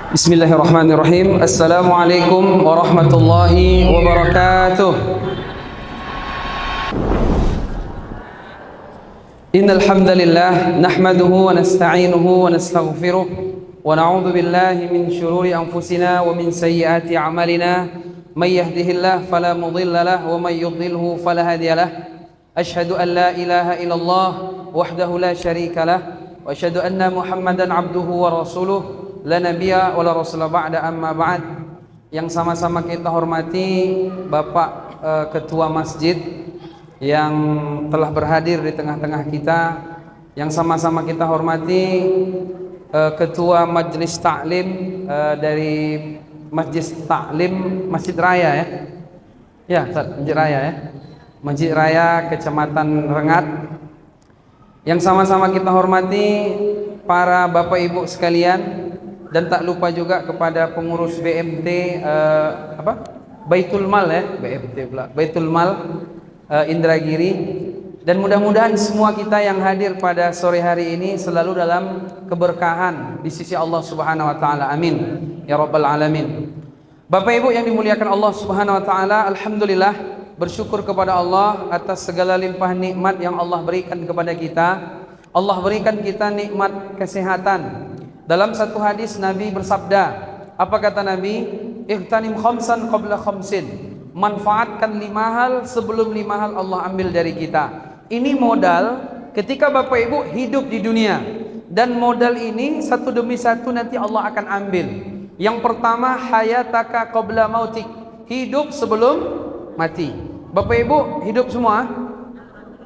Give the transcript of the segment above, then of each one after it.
Bismillahirrahmanirrahim. Assalamualaikum warahmatullahi wabarakatuh. Innal hamdalillah nahmaduhu wa nasta'inuhu wa nastaghfiruh wa na'udzu billahi min shururi anfusina wa min sayyiati a'malina. May yahdihillahu fala mudilla lahu wa may yudlilhu fala hadiya lahu. Asyhadu an la ilaha illallah wahdahu la syarika lahu wa asyhadu anna Muhammadan abduhu wa rasuluh. La nabiyya wa la rasula ba'da amma ba'd. Yang sama-sama kita hormati Bapak Ketua Masjid yang telah berhadir di tengah-tengah kita, yang sama-sama kita hormati Ketua Majelis Taklim dari Masjid Taklim Masjid Raya ya. Ya, Masjid Raya ya. Masjid Raya Kecamatan Rengat. Yang sama-sama kita hormati para Bapak Ibu sekalian. Dan tak lupa juga kepada pengurus BMT Baitul Mal ya, BMT pula, Baitul Mal Indragiri. Dan mudah-mudahan semua kita yang hadir pada sore hari ini selalu dalam keberkahan di sisi Allah Subhanahu wa taala. Amin ya rabbal alamin. Bapak Ibu yang dimuliakan Allah Subhanahu wa taala, alhamdulillah bersyukur kepada Allah atas segala limpah nikmat yang Allah berikan kepada kita. Allah berikan kita nikmat kesehatan. Dalam satu hadis Nabi bersabda, apa kata Nabi? Ightanim khamsan qabla khamsin. Manfaatkan 5 hal sebelum 5 hal Allah ambil dari kita. Ini modal ketika Bapak Ibu hidup di dunia. Dan modal ini satu demi satu nanti Allah akan ambil. Yang pertama, hayataka qabla mautik. Hidup sebelum mati. Bapak Ibu hidup semua?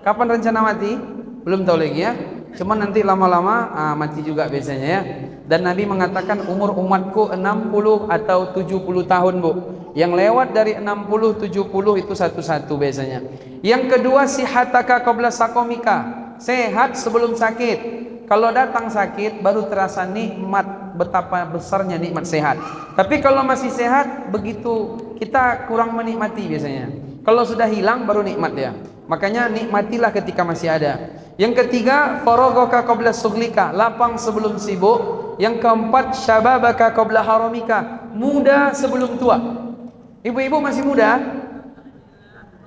Kapan rencana mati? Belum tahu lagi ya. Cuman nanti lama-lama mati juga biasanya ya. Dan Nabi mengatakan umur umatku 60 atau 70 tahun Bu. Yang lewat dari 60 70 itu satu-satu biasanya. Yang kedua, sihataka qabla sakomika. Sehat sebelum sakit. Kalau datang sakit baru terasa nikmat, betapa besarnya nikmat sehat. Tapi kalau masih sehat begitu kita kurang menikmati biasanya. Kalau sudah hilang baru nikmat ya. Makanya nikmatilah ketika masih ada. Yang ketiga, faraghaka qabla sughlika, lapang sebelum sibuk. Yang keempat, syababaka qabla haramika, muda sebelum tua. Ibu-ibu masih muda?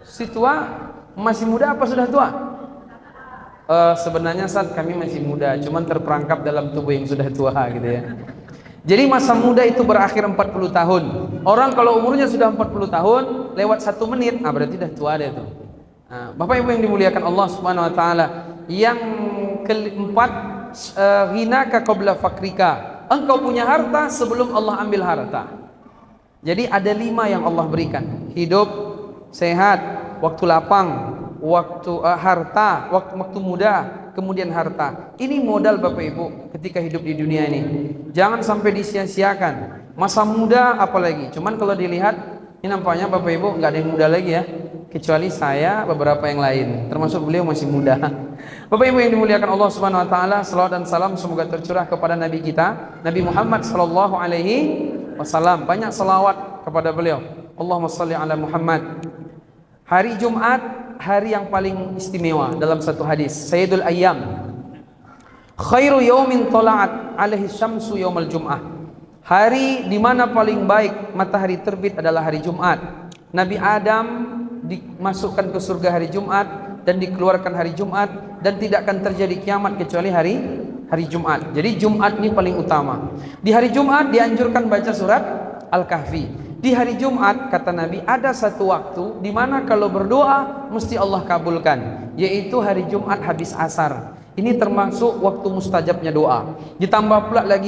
Si tua masih muda apa sudah tua? Sebenarnya saat kami masih muda, cuman terperangkap dalam tubuh yang sudah tua gitu ya. Jadi masa muda itu berakhir 40 tahun. Orang kalau umurnya sudah 40 tahun, lewat 1 menit, berarti dah tua dia tuh. Bapak Ibu yang dimuliakan Allah Subhanahu wa taala, yang keempat, ghinaka qabla fakrika. Engkau punya harta sebelum Allah ambil harta. Jadi ada 5 yang Allah berikan. Hidup, sehat, waktu lapang, waktu harta, waktu muda, kemudian harta. Ini modal Bapak Ibu ketika hidup di dunia ini. Jangan sampai disia-siakan. Masa muda apalagi. Cuman kalau dilihat ini nampaknya Bapak Ibu nggak ada yang muda lagi ya. Kecuali saya, beberapa yang lain, termasuk beliau masih muda. Bapak Ibu yang dimuliakan Allah Subhanahu wa taala, selawat dan salam semoga tercurah kepada Nabi kita, Nabi Muhammad sallallahu alaihi wasallam. Banyak selawat kepada beliau. Allahumma shalli ala Muhammad. Hari Jumat, hari yang paling istimewa dalam satu hadis, Sayyidul Ayyam. Khairu yaumin tala'at alaihi syamsu yaumal Jum'ah. Hari di mana paling baik matahari terbit adalah hari Jumat. Nabi Adam dimasukkan ke surga hari Jumat dan dikeluarkan hari Jumat, dan tidak akan terjadi kiamat kecuali hari Jumat. Jadi Jumat ini paling utama. Di hari Jumat dianjurkan baca surat Al-Kahfi. Di hari Jumat kata Nabi ada satu waktu di mana kalau berdoa mesti Allah kabulkan, yaitu hari Jumat habis asar. Ini termasuk waktu mustajabnya doa. Ditambah pula lagi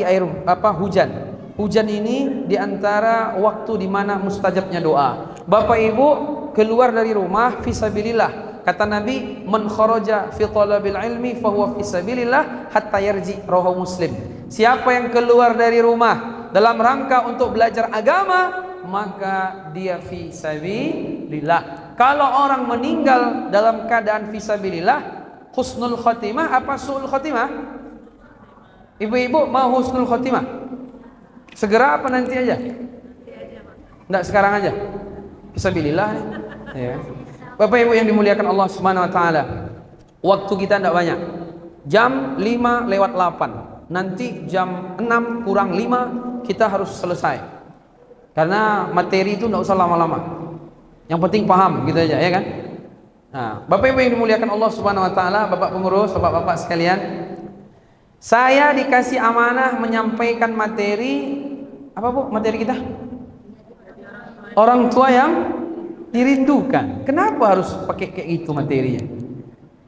hujan. Hujan ini diantara waktu di mana mustajabnya doa. Bapak Ibu keluar dari rumah fisabilillah. Kata Nabi, man kharaja fi talabil ilmi fahuwa fisabilillah hatta yarji, rawahu Muslim. Siapa yang keluar dari rumah dalam rangka untuk belajar agama, maka dia fisabilillah. Kalau orang meninggal dalam keadaan fisabilillah, husnul khotimah apa su'ul khotimah? Ibu-ibu mau husnul khotimah? Segera apa nanti aja? Enggak, sekarang aja. Fisabilillah ya. Bapak Ibu yang dimuliakan Allah Subhanahu wa taala, waktu kita tidak banyak. Jam 5 lewat 8. nanti jam 6 kurang 5 kita harus selesai. Karena materi itu enggak usah lama-lama. Yang penting paham gitu aja, ya kan? Nah, Bapak Ibu yang dimuliakan Allah Subhanahu wa taala, Bapak pengurus, Bapak-bapak sekalian, saya dikasih amanah menyampaikan materi apa, Bu? Materi kita? Orang tua yang dirindukan. Kenapa harus pakai kayak gitu materinya?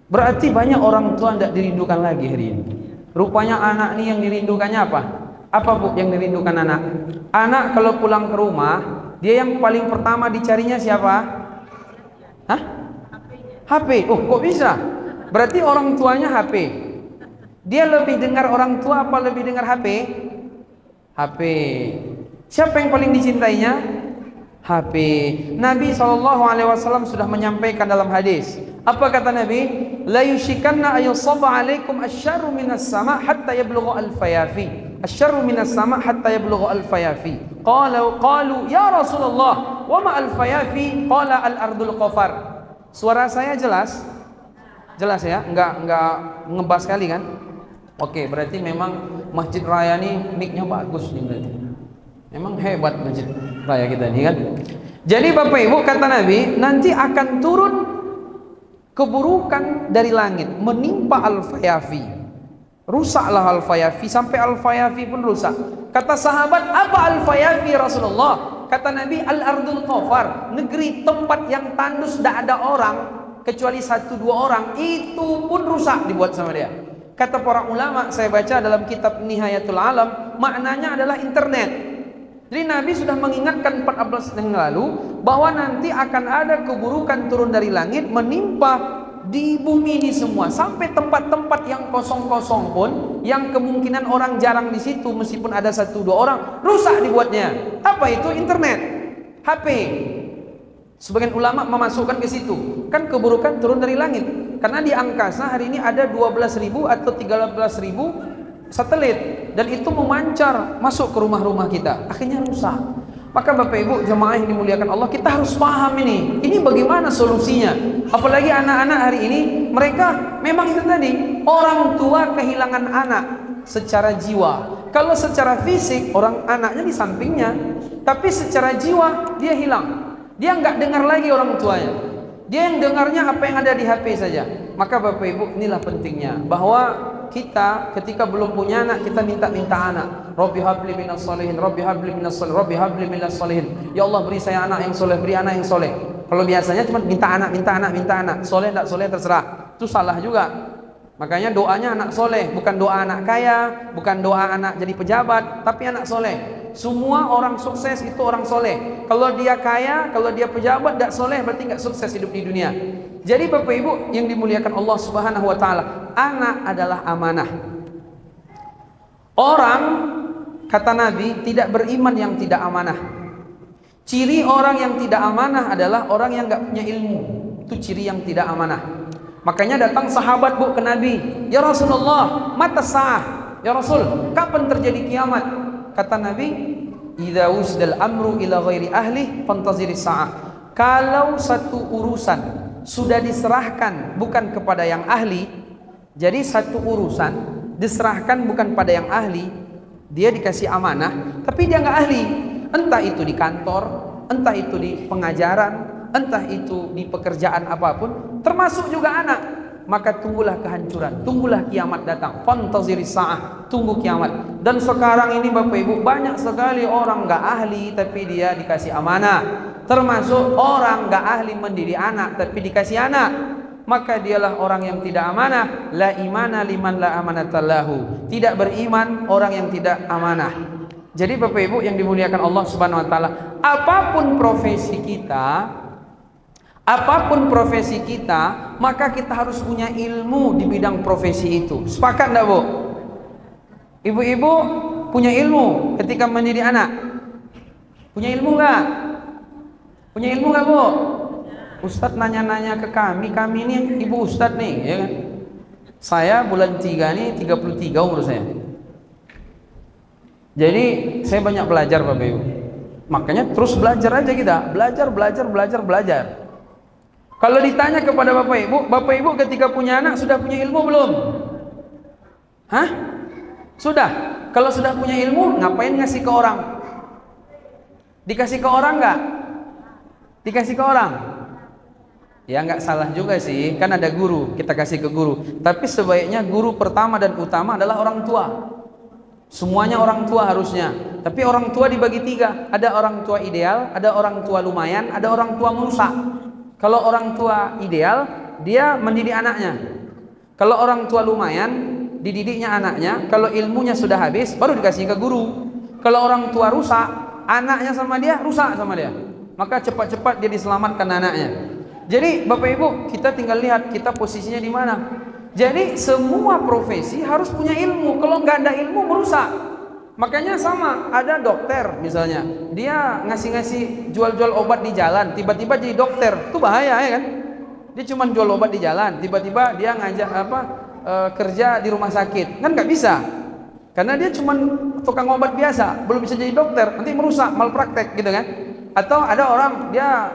Berarti banyak orang tua tidak dirindukan lagi hari ini. Rupanya anak nih yang dirindukannya apa? Apa, Bu, yang dirindukan anak? Anak kalau pulang ke rumah, dia yang paling pertama dicarinya siapa? Hah? HP. Oh, kok bisa? Berarti orang tuanya HP. Dia lebih dengar orang tua apa lebih dengar HP? HP. Siapa yang paling dicintainya? HP. Nabi SAW sudah menyampaikan dalam hadis. Apa kata Nabi? La yushikanna ayusaba alaikum asyarru minas sama hatta yablugha al-fayafi. Asyarru minas sama hatta yablugha al-fayafi. Qalu ya Rasulullah, wa ma al-fayafi? Qala al-ardul qafar. Suara saya jelas? Jelas ya? Enggak ngebas sekali kan? Oke, berarti memang Masjid Raya ini mic-nya bagus nih berarti. Memang hebat Masjid Raya kita ini kan. Jadi Bapak Ibu, kata Nabi, nanti akan turun keburukan dari langit menimpa Al-Fayafi. Rusaklah Al-Fayafi, sampai Al-Fayafi pun rusak. Kata sahabat, apa Al-Fayafi Rasulullah? Kata Nabi, Al-Ardul Qafar, negeri tempat yang tandus tidak ada orang kecuali 1-2 orang, itu pun rusak dibuat sama dia. Kata para ulama, saya baca dalam kitab Nihayatul Alam, maknanya adalah internet. Jadi Nabi sudah mengingatkan 14 tahun lalu bahwa nanti akan ada keburukan turun dari langit menimpa di bumi ini semua, sampai tempat-tempat yang kosong-kosong pun, yang kemungkinan orang jarang di situ, meskipun ada 1-2 orang, rusak dibuatnya. Apa itu? Internet, HP. Sebagian ulama memasukkan ke situ, kan keburukan turun dari langit. Karena di angkasa hari ini ada 12.000 atau 13.000 satelit, dan itu memancar masuk ke rumah-rumah kita, akhirnya rusak. Maka Bapak Ibu jemaah yang dimuliakan Allah, kita harus paham ini bagaimana solusinya. Apalagi anak-anak hari ini, mereka memang itu tadi, orang tua kehilangan anak secara jiwa. Kalau secara fisik orang anaknya di sampingnya, tapi secara jiwa dia hilang. Dia nggak dengar lagi orang tuanya. Dia yang dengarnya apa yang ada di HP saja. Maka Bapak Ibu, inilah pentingnya bahwa kita ketika belum punya anak, kita minta anak. Rabbi habli minas solihin, Rabbi habli minas solihin, Rabbi habli minas solihin. Ya Allah, beri saya anak yang soleh, beri anak yang soleh. Kalau biasanya cuma minta anak. Soleh tidak soleh terserah. Itu salah juga. Makanya doanya anak soleh, bukan doa anak kaya, bukan doa anak jadi pejabat, tapi anak soleh. Semua orang sukses itu orang soleh. Kalau dia kaya, kalau dia pejabat tidak soleh, berarti nggak sukses hidup di dunia. Jadi Bapak Ibu yang dimuliakan Allah Subhanahu wa taala, anak adalah amanah. Orang, kata Nabi, tidak beriman yang tidak amanah. Ciri orang yang tidak amanah adalah orang yang nggak punya ilmu. Itu ciri yang tidak amanah. Makanya datang sahabat, Bu, ke Nabi, ya Rasulullah, mata sa'ah. Ya Rasul, kapan terjadi kiamat? Kata Nabi, idza usdal amru ila ghairi ahli fantaziri sa'ah. Kalau satu urusan sudah diserahkan bukan kepada yang ahli, jadi satu urusan diserahkan bukan pada yang ahli, dia dikasih amanah tapi dia nggak ahli, entah itu di kantor, entah itu di pengajaran, entah itu di pekerjaan apapun, termasuk juga anak, maka tunggulah kehancuran, tunggulah kiamat datang. Fantaziri sa'ah, tunggu kiamat. Dan sekarang ini Bapak Ibu, banyak sekali orang nggak ahli tapi dia dikasih amanah. Termasuk orang nggak ahli mendidik anak tapi dikasih anak, maka dialah orang yang tidak amanah. La imana liman la amanatallahu. Tidak beriman orang yang tidak amanah. Jadi Bapak Ibu yang dimuliakan Allah Subhanahu wa taala, apapun profesi kita, maka kita harus punya ilmu di bidang profesi itu. Sepakat enggak, Bu? Ibu-ibu punya ilmu ketika mendidik anak? Punya ilmu enggak? Punya ilmu enggak, Bu? Ustadz nanya-nanya ke kami ini ibu Ustadz nih, ya kan? Saya bulan 3 nih 33 umur saya. Jadi saya banyak belajar Bapak Ibu. Makanya terus belajar aja kita, belajar. Kalau ditanya kepada Bapak Ibu ketika punya anak sudah punya ilmu belum? Hah? Sudah. Kalau sudah punya ilmu, ngapain ngasih ke orang? Dikasih ke orang nggak? Dikasih ke orang? Ya nggak salah juga sih, kan ada guru, kita kasih ke guru. Tapi sebaiknya guru pertama dan utama adalah orang tua. Semuanya orang tua harusnya. Tapi orang tua dibagi tiga. Ada orang tua ideal, ada orang tua lumayan, ada orang tua merusak. Kalau orang tua ideal, dia mendidik anaknya. Kalau orang tua lumayan, dididiknya anaknya. Kalau ilmunya sudah habis, baru dikasih ke guru. Kalau orang tua rusak, anaknya sama dia rusak sama dia. Maka cepat-cepat dia diselamatkan anaknya. Jadi Bapak Ibu, kita tinggal lihat kita posisinya di mana. Jadi semua profesi harus punya ilmu. Kalau nggak ada ilmu merusak. Makanya sama, ada dokter misalnya, dia ngasih-ngasih jual-jual obat di jalan, tiba-tiba jadi dokter, itu bahaya ya kan? Dia cuma jual obat di jalan, tiba-tiba dia ngajak kerja di rumah sakit, kan nggak bisa. Karena dia cuma tukang obat biasa, belum bisa jadi dokter, nanti merusak, malpraktek gitu kan? Atau ada orang dia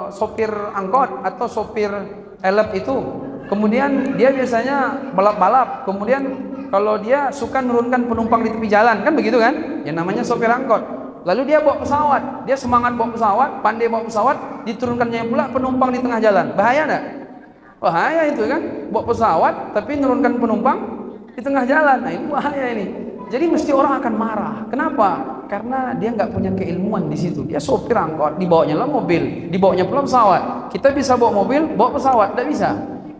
sopir angkot atau sopir elep itu, kemudian dia biasanya balap-balap, kemudian kalau dia suka menurunkan penumpang di tepi jalan, kan begitu kan? Yang namanya sopir angkot. Lalu dia bawa pesawat, dia semangat bawa pesawat, pandai bawa pesawat, diturunkannya pula penumpang di tengah jalan. Bahaya enggak? Bahaya itu kan? Bawa pesawat tapi menurunkan penumpang di tengah jalan. Nah, itu bahaya ini. Jadi mesti orang akan marah. Kenapa? Karena dia nggak punya keilmuan di situ. Dia sopir angkot, dibawanya lah mobil, dibawanya pula pesawat. Kita bisa bawa mobil, bawa pesawat, tidak bisa.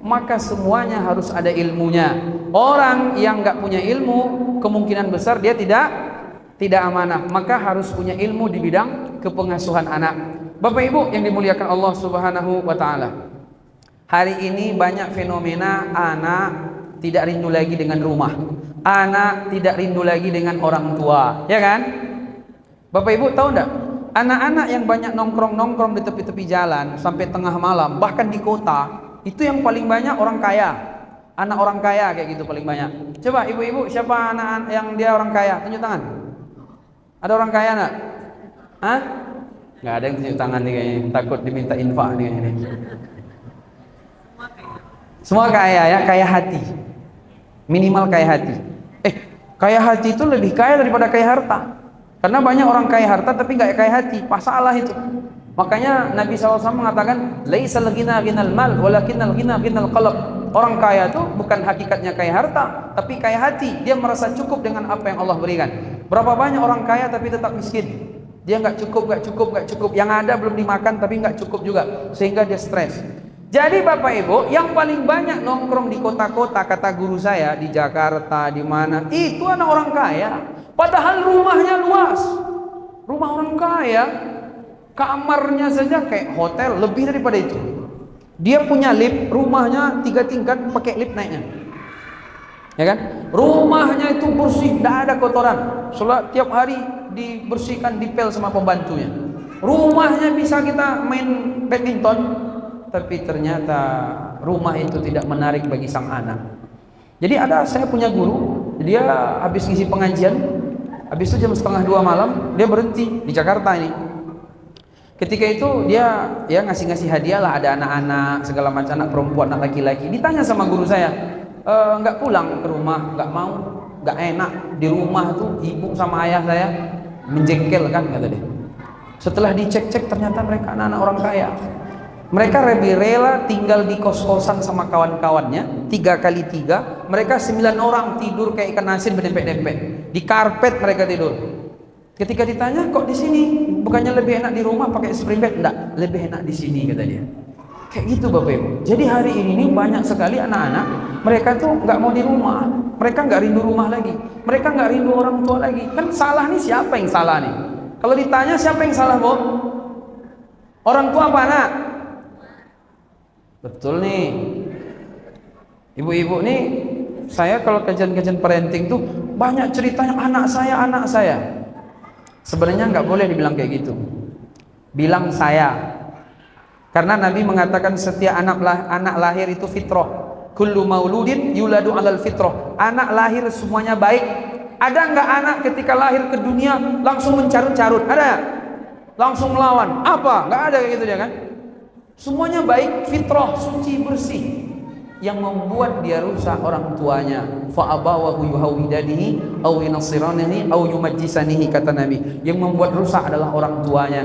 Maka semuanya harus ada ilmunya. Orang yang nggak punya ilmu, kemungkinan besar dia tidak amanah. Maka harus punya ilmu di bidang kepengasuhan anak. Bapak Ibu yang dimuliakan Allah Subhanahu wa taala. Hari ini banyak fenomena anak tidak rindu lagi dengan rumah. Anak tidak rindu lagi dengan orang tua, ya kan? Bapak Ibu tahu enggak? Anak-anak yang banyak nongkrong-nongkrong di tepi-tepi jalan sampai tengah malam, bahkan di kota, itu yang paling banyak orang kaya. Anak orang kaya kayak gitu paling banyak. Coba ibu-ibu, siapa anak yang dia orang kaya? Tunjuk tangan. Ada orang kaya enggak? Hah? Enggak ada yang tunjuk tangan nih kayaknya. Takut diminta infak nih kayaknya. Semua kaya ya, kaya hati. Minimal kaya hati. Kaya hati itu lebih kaya daripada kaya harta. Karena banyak orang kaya harta tapi nggak kaya hati. Masalah itu. Makanya Nabi SAW mengatakan, laisal ghina ghinal mal, walakinnal ghina ghinal qalb. Orang kaya itu bukan hakikatnya kaya harta, tapi kaya hati. Dia merasa cukup dengan apa yang Allah berikan. Berapa banyak orang kaya tapi tetap miskin. Dia nggak cukup. Yang ada belum dimakan tapi nggak cukup juga, sehingga dia stres. Jadi Bapak Ibu, yang paling banyak nongkrong di kota-kota, kata guru saya, di Jakarta, di mana, itu anak orang kaya. Padahal rumahnya luas. Rumah orang kaya, kamarnya saja kayak hotel, lebih daripada itu. Dia punya lift, rumahnya 3 tingkat, pakai lift naiknya. Ya kan? Rumahnya itu bersih, tidak ada kotoran. Soalnya tiap hari dibersihkan, dipel sama pembantunya. Rumahnya bisa kita main badminton. Tapi ternyata rumah itu tidak menarik bagi sang anak. Jadi saya punya guru, dia habis ngisi pengajian, habis itu jam 1:30 malam, dia berhenti di Jakarta ini. Ketika itu dia ngasih hadiah lah, ada anak-anak segala macam, anak perempuan, anak laki-laki. Ditanya sama guru saya, nggak pulang ke rumah, nggak mau, nggak enak di rumah tuh ibu sama ayah saya menjengkelkan, kata dia. Setelah dicek-cek ternyata mereka anak-anak orang kaya. Mereka lebih rela tinggal di kos-kosan sama kawan-kawannya 3x3. Mereka 9 orang tidur kayak ikan asin berdempet-dempet. Di karpet mereka tidur. Ketika ditanya, kok di sini bukannya lebih enak di rumah pakai spring bed? Enggak, lebih enak di sini, kata dia. Kayak gitu Bapak Ibu. Jadi hari ini banyak sekali anak-anak, mereka tuh nggak mau di rumah. Mereka nggak rindu rumah lagi. Mereka nggak rindu orang tua lagi. Kan salah nih, siapa yang salah nih? Kalau ditanya siapa yang salah, Bu? Orang tua apa anak? Betul nih. Ibu-ibu nih, saya kalau kajian-kajian parenting tuh banyak ceritanya anak saya. Sebenarnya nggak boleh dibilang kayak gitu. Bilang saya. Karena Nabi mengatakan setiap anak lahir itu fitrah. Kullu mauludin yuladu 'alal fitrah. Anak lahir semuanya baik. Ada nggak anak ketika lahir ke dunia langsung mencarut-carut? Ada? Langsung melawan? Apa? Nggak ada kayak gitu ya kan? Semuanya baik, fitrah, suci, bersih. yang membuat dia rusak orang tuanya. Fa abawahu yuhawidanihi aw yunasiranihi aw yumajjisanihi, kata Nabi. Yang membuat rusak adalah orang tuanya,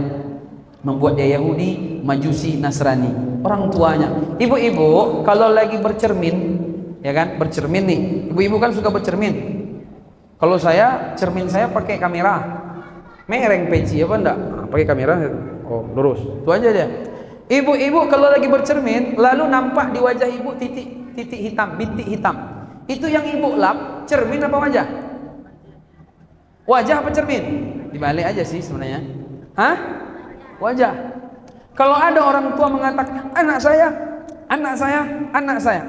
membuat dia Yahudi, Majusi, Nasrani. Orang tuanya. Ibu-ibu kalau lagi bercermin, ya kan, bercermin nih. Ibu-ibu kan suka bercermin. Kalau saya, cermin saya pakai kamera. Mereng peci apa enggak? Pakai kamera. Oh, lurus. Itu aja dia. Ibu-ibu kalau lagi bercermin, lalu nampak di wajah ibu titik hitam, bintik hitam. Itu yang ibu lap, cermin apa wajah? Wajah apa cermin? Dibalik aja sih sebenarnya. Hah? Wajah. Kalau ada orang tua mengatakan, anak saya,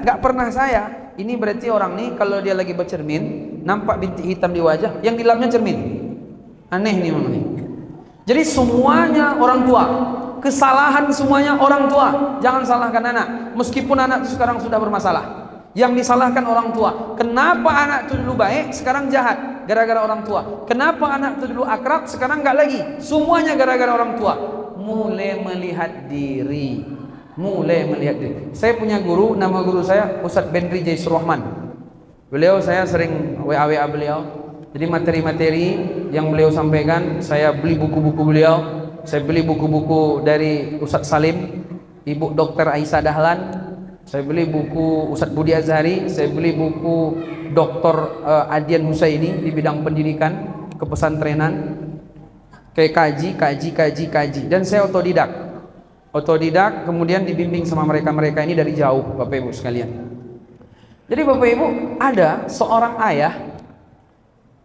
nggak pernah saya. Ini berarti orang nih kalau dia lagi bercermin, nampak bintik hitam di wajah, yang dilapnya cermin. Aneh nih memang nih. Jadi semuanya orang tua. Kesalahan semuanya orang tua. Jangan salahkan anak. Meskipun anak itu sekarang sudah bermasalah, yang disalahkan orang tua. Kenapa anak itu dulu baik, sekarang jahat? Gara-gara orang tua. Kenapa anak itu dulu akrab, sekarang nggak lagi? Semuanya gara-gara orang tua. Mulai melihat diri. Saya punya guru, nama guru saya Ustadz Benri Jaisur Rahman. Beliau saya sering WA beliau. Jadi materi-materi yang beliau sampaikan, saya beli buku-buku beliau. Saya beli buku-buku dari Ustadz Salim, Ibu Dr. Aisyah Dahlan. Saya beli buku Ustadz Budi Azhari. Saya beli buku Dr. Adian Husaini di bidang pendidikan kepesantrenan. Kayak kaji. Dan saya otodidak, kemudian dibimbing sama mereka ini dari jauh, Bapak Ibu sekalian. Jadi Bapak Ibu, ada seorang ayah,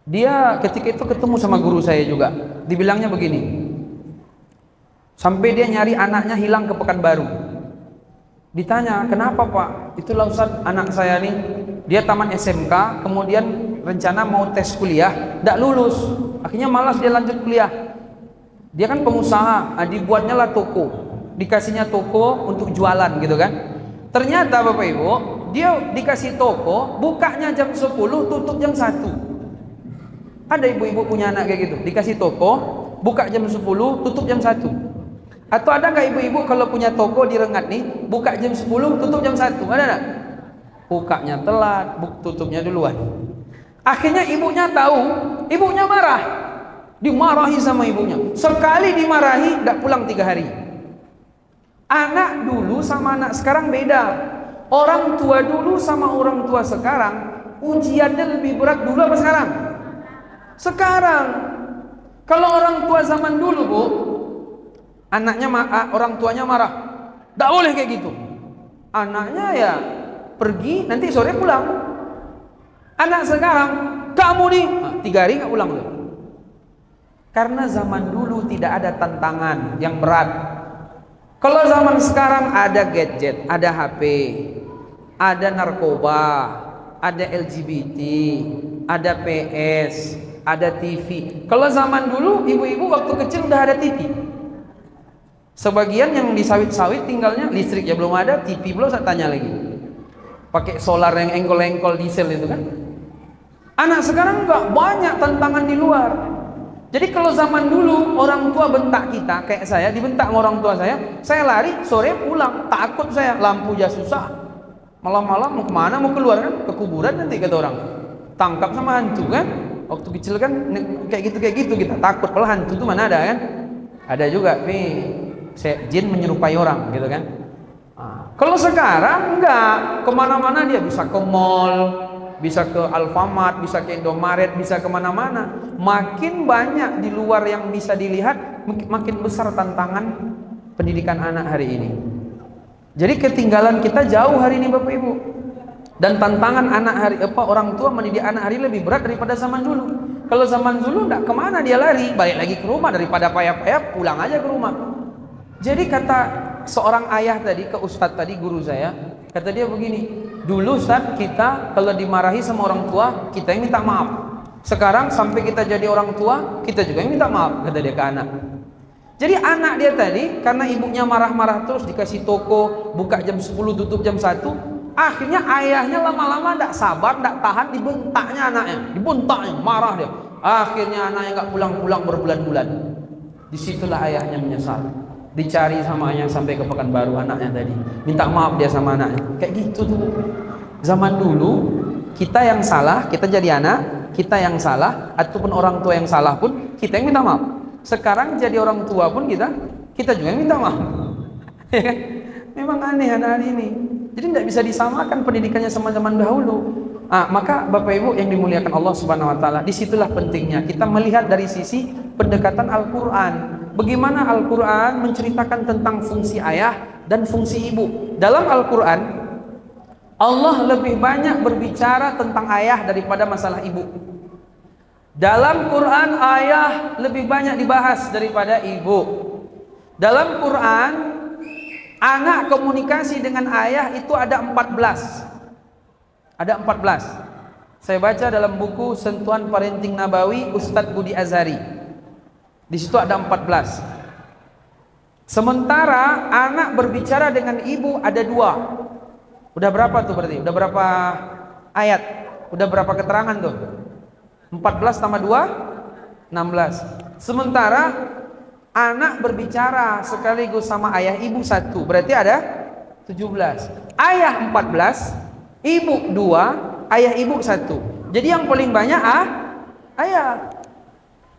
dia ketika itu ketemu sama guru saya juga. Dibilangnya begini, sampai dia nyari anaknya hilang ke Pekanbaru. Ditanya, kenapa Pak? Itulah Ustaz, anak saya nih, dia tamat SMK, kemudian rencana mau tes kuliah, tidak lulus. Akhirnya malas dia lanjut kuliah. Dia kan pengusaha, dibuatnya lah toko, dikasihnya toko untuk jualan gitu kan. Ternyata Bapak Ibu, dia dikasih toko, bukanya jam 10, tutup jam 1. Ada ibu-ibu punya anak kayak gitu, dikasih toko, buka jam 10, tutup jam 1. Atau ada nggak ibu-ibu kalau punya toko di Rengat nih, buka jam 10, tutup jam 1? Ada nggak? Bukanya telat, tutupnya duluan. Akhirnya ibunya tahu, ibunya marah. Dimarahi sama ibunya. Sekali dimarahi, tidak pulang 3 hari. Anak dulu sama anak sekarang beda. Orang tua dulu sama orang tua sekarang, ujiannya lebih berat dulu apa sekarang? Sekarang. Kalau orang tua zaman dulu, Bu, anaknya orang tuanya marah, tidak boleh kayak gitu. Anaknya ya pergi, nanti sore pulang. Anak sekarang, kamu nih 3 hari nggak pulang tuh. Karena zaman dulu tidak ada tantangan yang berat. Kalau zaman sekarang ada gadget, ada HP, ada narkoba, ada LGBT, ada PS, ada TV. Kalau zaman dulu ibu-ibu waktu kecil udah ada TV. Sebagian yang di sawit-sawit tinggalnya listrik ya belum ada, TV belum, saya tanya lagi. Pakai solar yang engkol-engkol diesel itu kan. Anak sekarang enggak, banyak tantangan di luar. Jadi kalau zaman dulu orang tua bentak kita, kayak saya dibentak sama orang tua saya lari, sore pulang, takut saya, lampu aja susah. Malam-malam mau kemana, mau keluar kan, ke kuburan nanti kata orang. Tangkap sama hantu kan. Waktu kecil kan kayak gitu kita takut, kalau hantu itu mana ada kan? Ada juga, jin menyerupai orang gitu kan. Kalau sekarang enggak, kemana-mana dia bisa ke mall, bisa ke Alfamart, bisa ke Indomaret, bisa kemana-mana. Makin banyak di luar yang bisa dilihat, makin besar tantangan pendidikan anak hari ini. Jadi ketinggalan kita jauh hari ini Bapak Ibu. Dan tantangan orang tua mendidik anak hari lebih berat daripada zaman dulu. Kalau zaman dulu enggak, kemana dia lari, balik lagi ke rumah, daripada payah-payah pulang aja ke rumah. Jadi kata seorang ayah tadi ke Ustadz tadi, guru saya, kata dia begini, dulu Ustadz kita kalau dimarahi sama orang tua, kita yang minta maaf. Sekarang sampai kita jadi orang tua, kita juga yang minta maaf, kata dia ke anak. Jadi anak dia tadi, karena ibunya marah-marah terus, dikasih toko, buka jam 10, tutup jam 1, akhirnya ayahnya lama-lama tidak sabar, tidak tahan, dibentaknya anaknya, marah dia. Akhirnya anaknya nggak pulang-pulang berbulan-bulan. Disitulah ayahnya menyesal. dicari sama ayah sampai ke Pekanbaru anaknya tadi, minta maaf dia sama anaknya. Kayak gitu tuh. Zaman dulu kita yang salah, kita jadi anak, kita yang salah, ataupun orang tua yang salah pun kita yang minta maaf. Sekarang jadi orang tua pun kita juga yang minta maaf. Ya kan? Memang aneh anak-anak ini. Jadi tidak bisa disamakan pendidikannya sama zaman dahulu. Maka Bapak Ibu yang dimuliakan Allah Subhanahu wa taala, disitulah pentingnya kita melihat dari sisi pendekatan Al-Qur'an. Bagaimana Al-Qur'an menceritakan tentang fungsi ayah dan fungsi ibu. Dalam Al-Qur'an Allah lebih banyak berbicara tentang ayah daripada masalah ibu. Dalam Quran ayah lebih banyak dibahas daripada ibu. Dalam Quran anak komunikasi dengan ayah itu ada 14. Ada 14. Saya baca dalam buku Sentuhan Parenting Nabawi Ustadz Budi Azhari. Di situ ada 14. Sementara anak berbicara dengan ibu ada 2. Udah berapa tuh berarti? Udah berapa ayat? Udah berapa keterangan tuh? 14 tambah 2 16. Sementara anak berbicara sekaligus sama ayah ibu 1. Berarti ada 17. Ayah 14, ibu 2, ayah ibu 1. Jadi yang paling banyak ayah.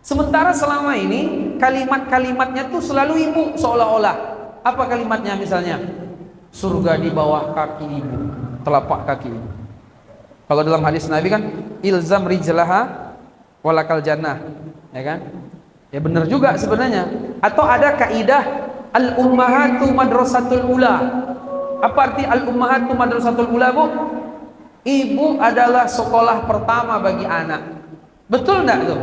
Sementara selama ini kalimat-kalimatnya tuh selalu ibu seolah-olah. Apa kalimatnya misalnya? Surga di bawah kaki ibu, telapak kaki ibu. Kalau dalam hadis Nabi kan ilzam rijlaha walakal jannah, ya kan? Ya benar juga sebenarnya. Atau ada kaidah al ummahatu madrasatul ula. Apa arti al ummahatu madrasatul ula, Bu? Ibu adalah sekolah pertama bagi anak. Betul enggak tuh?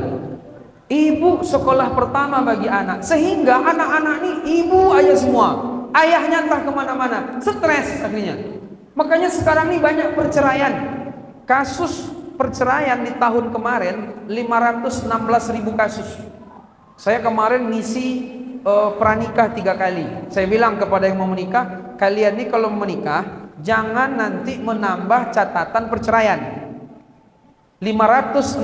Ibu sekolah pertama bagi anak. Sehingga anak-anak ini ibu aja semua. Ayahnya entah kemana-mana, stres akhirnya. Makanya sekarang ini banyak perceraian. Kasus perceraian di tahun kemarin 516.000 kasus. Saya kemarin ngisi pranikah 3 kali. Saya bilang kepada yang mau menikah, kalian nih kalau menikah jangan nanti menambah catatan perceraian. 516.000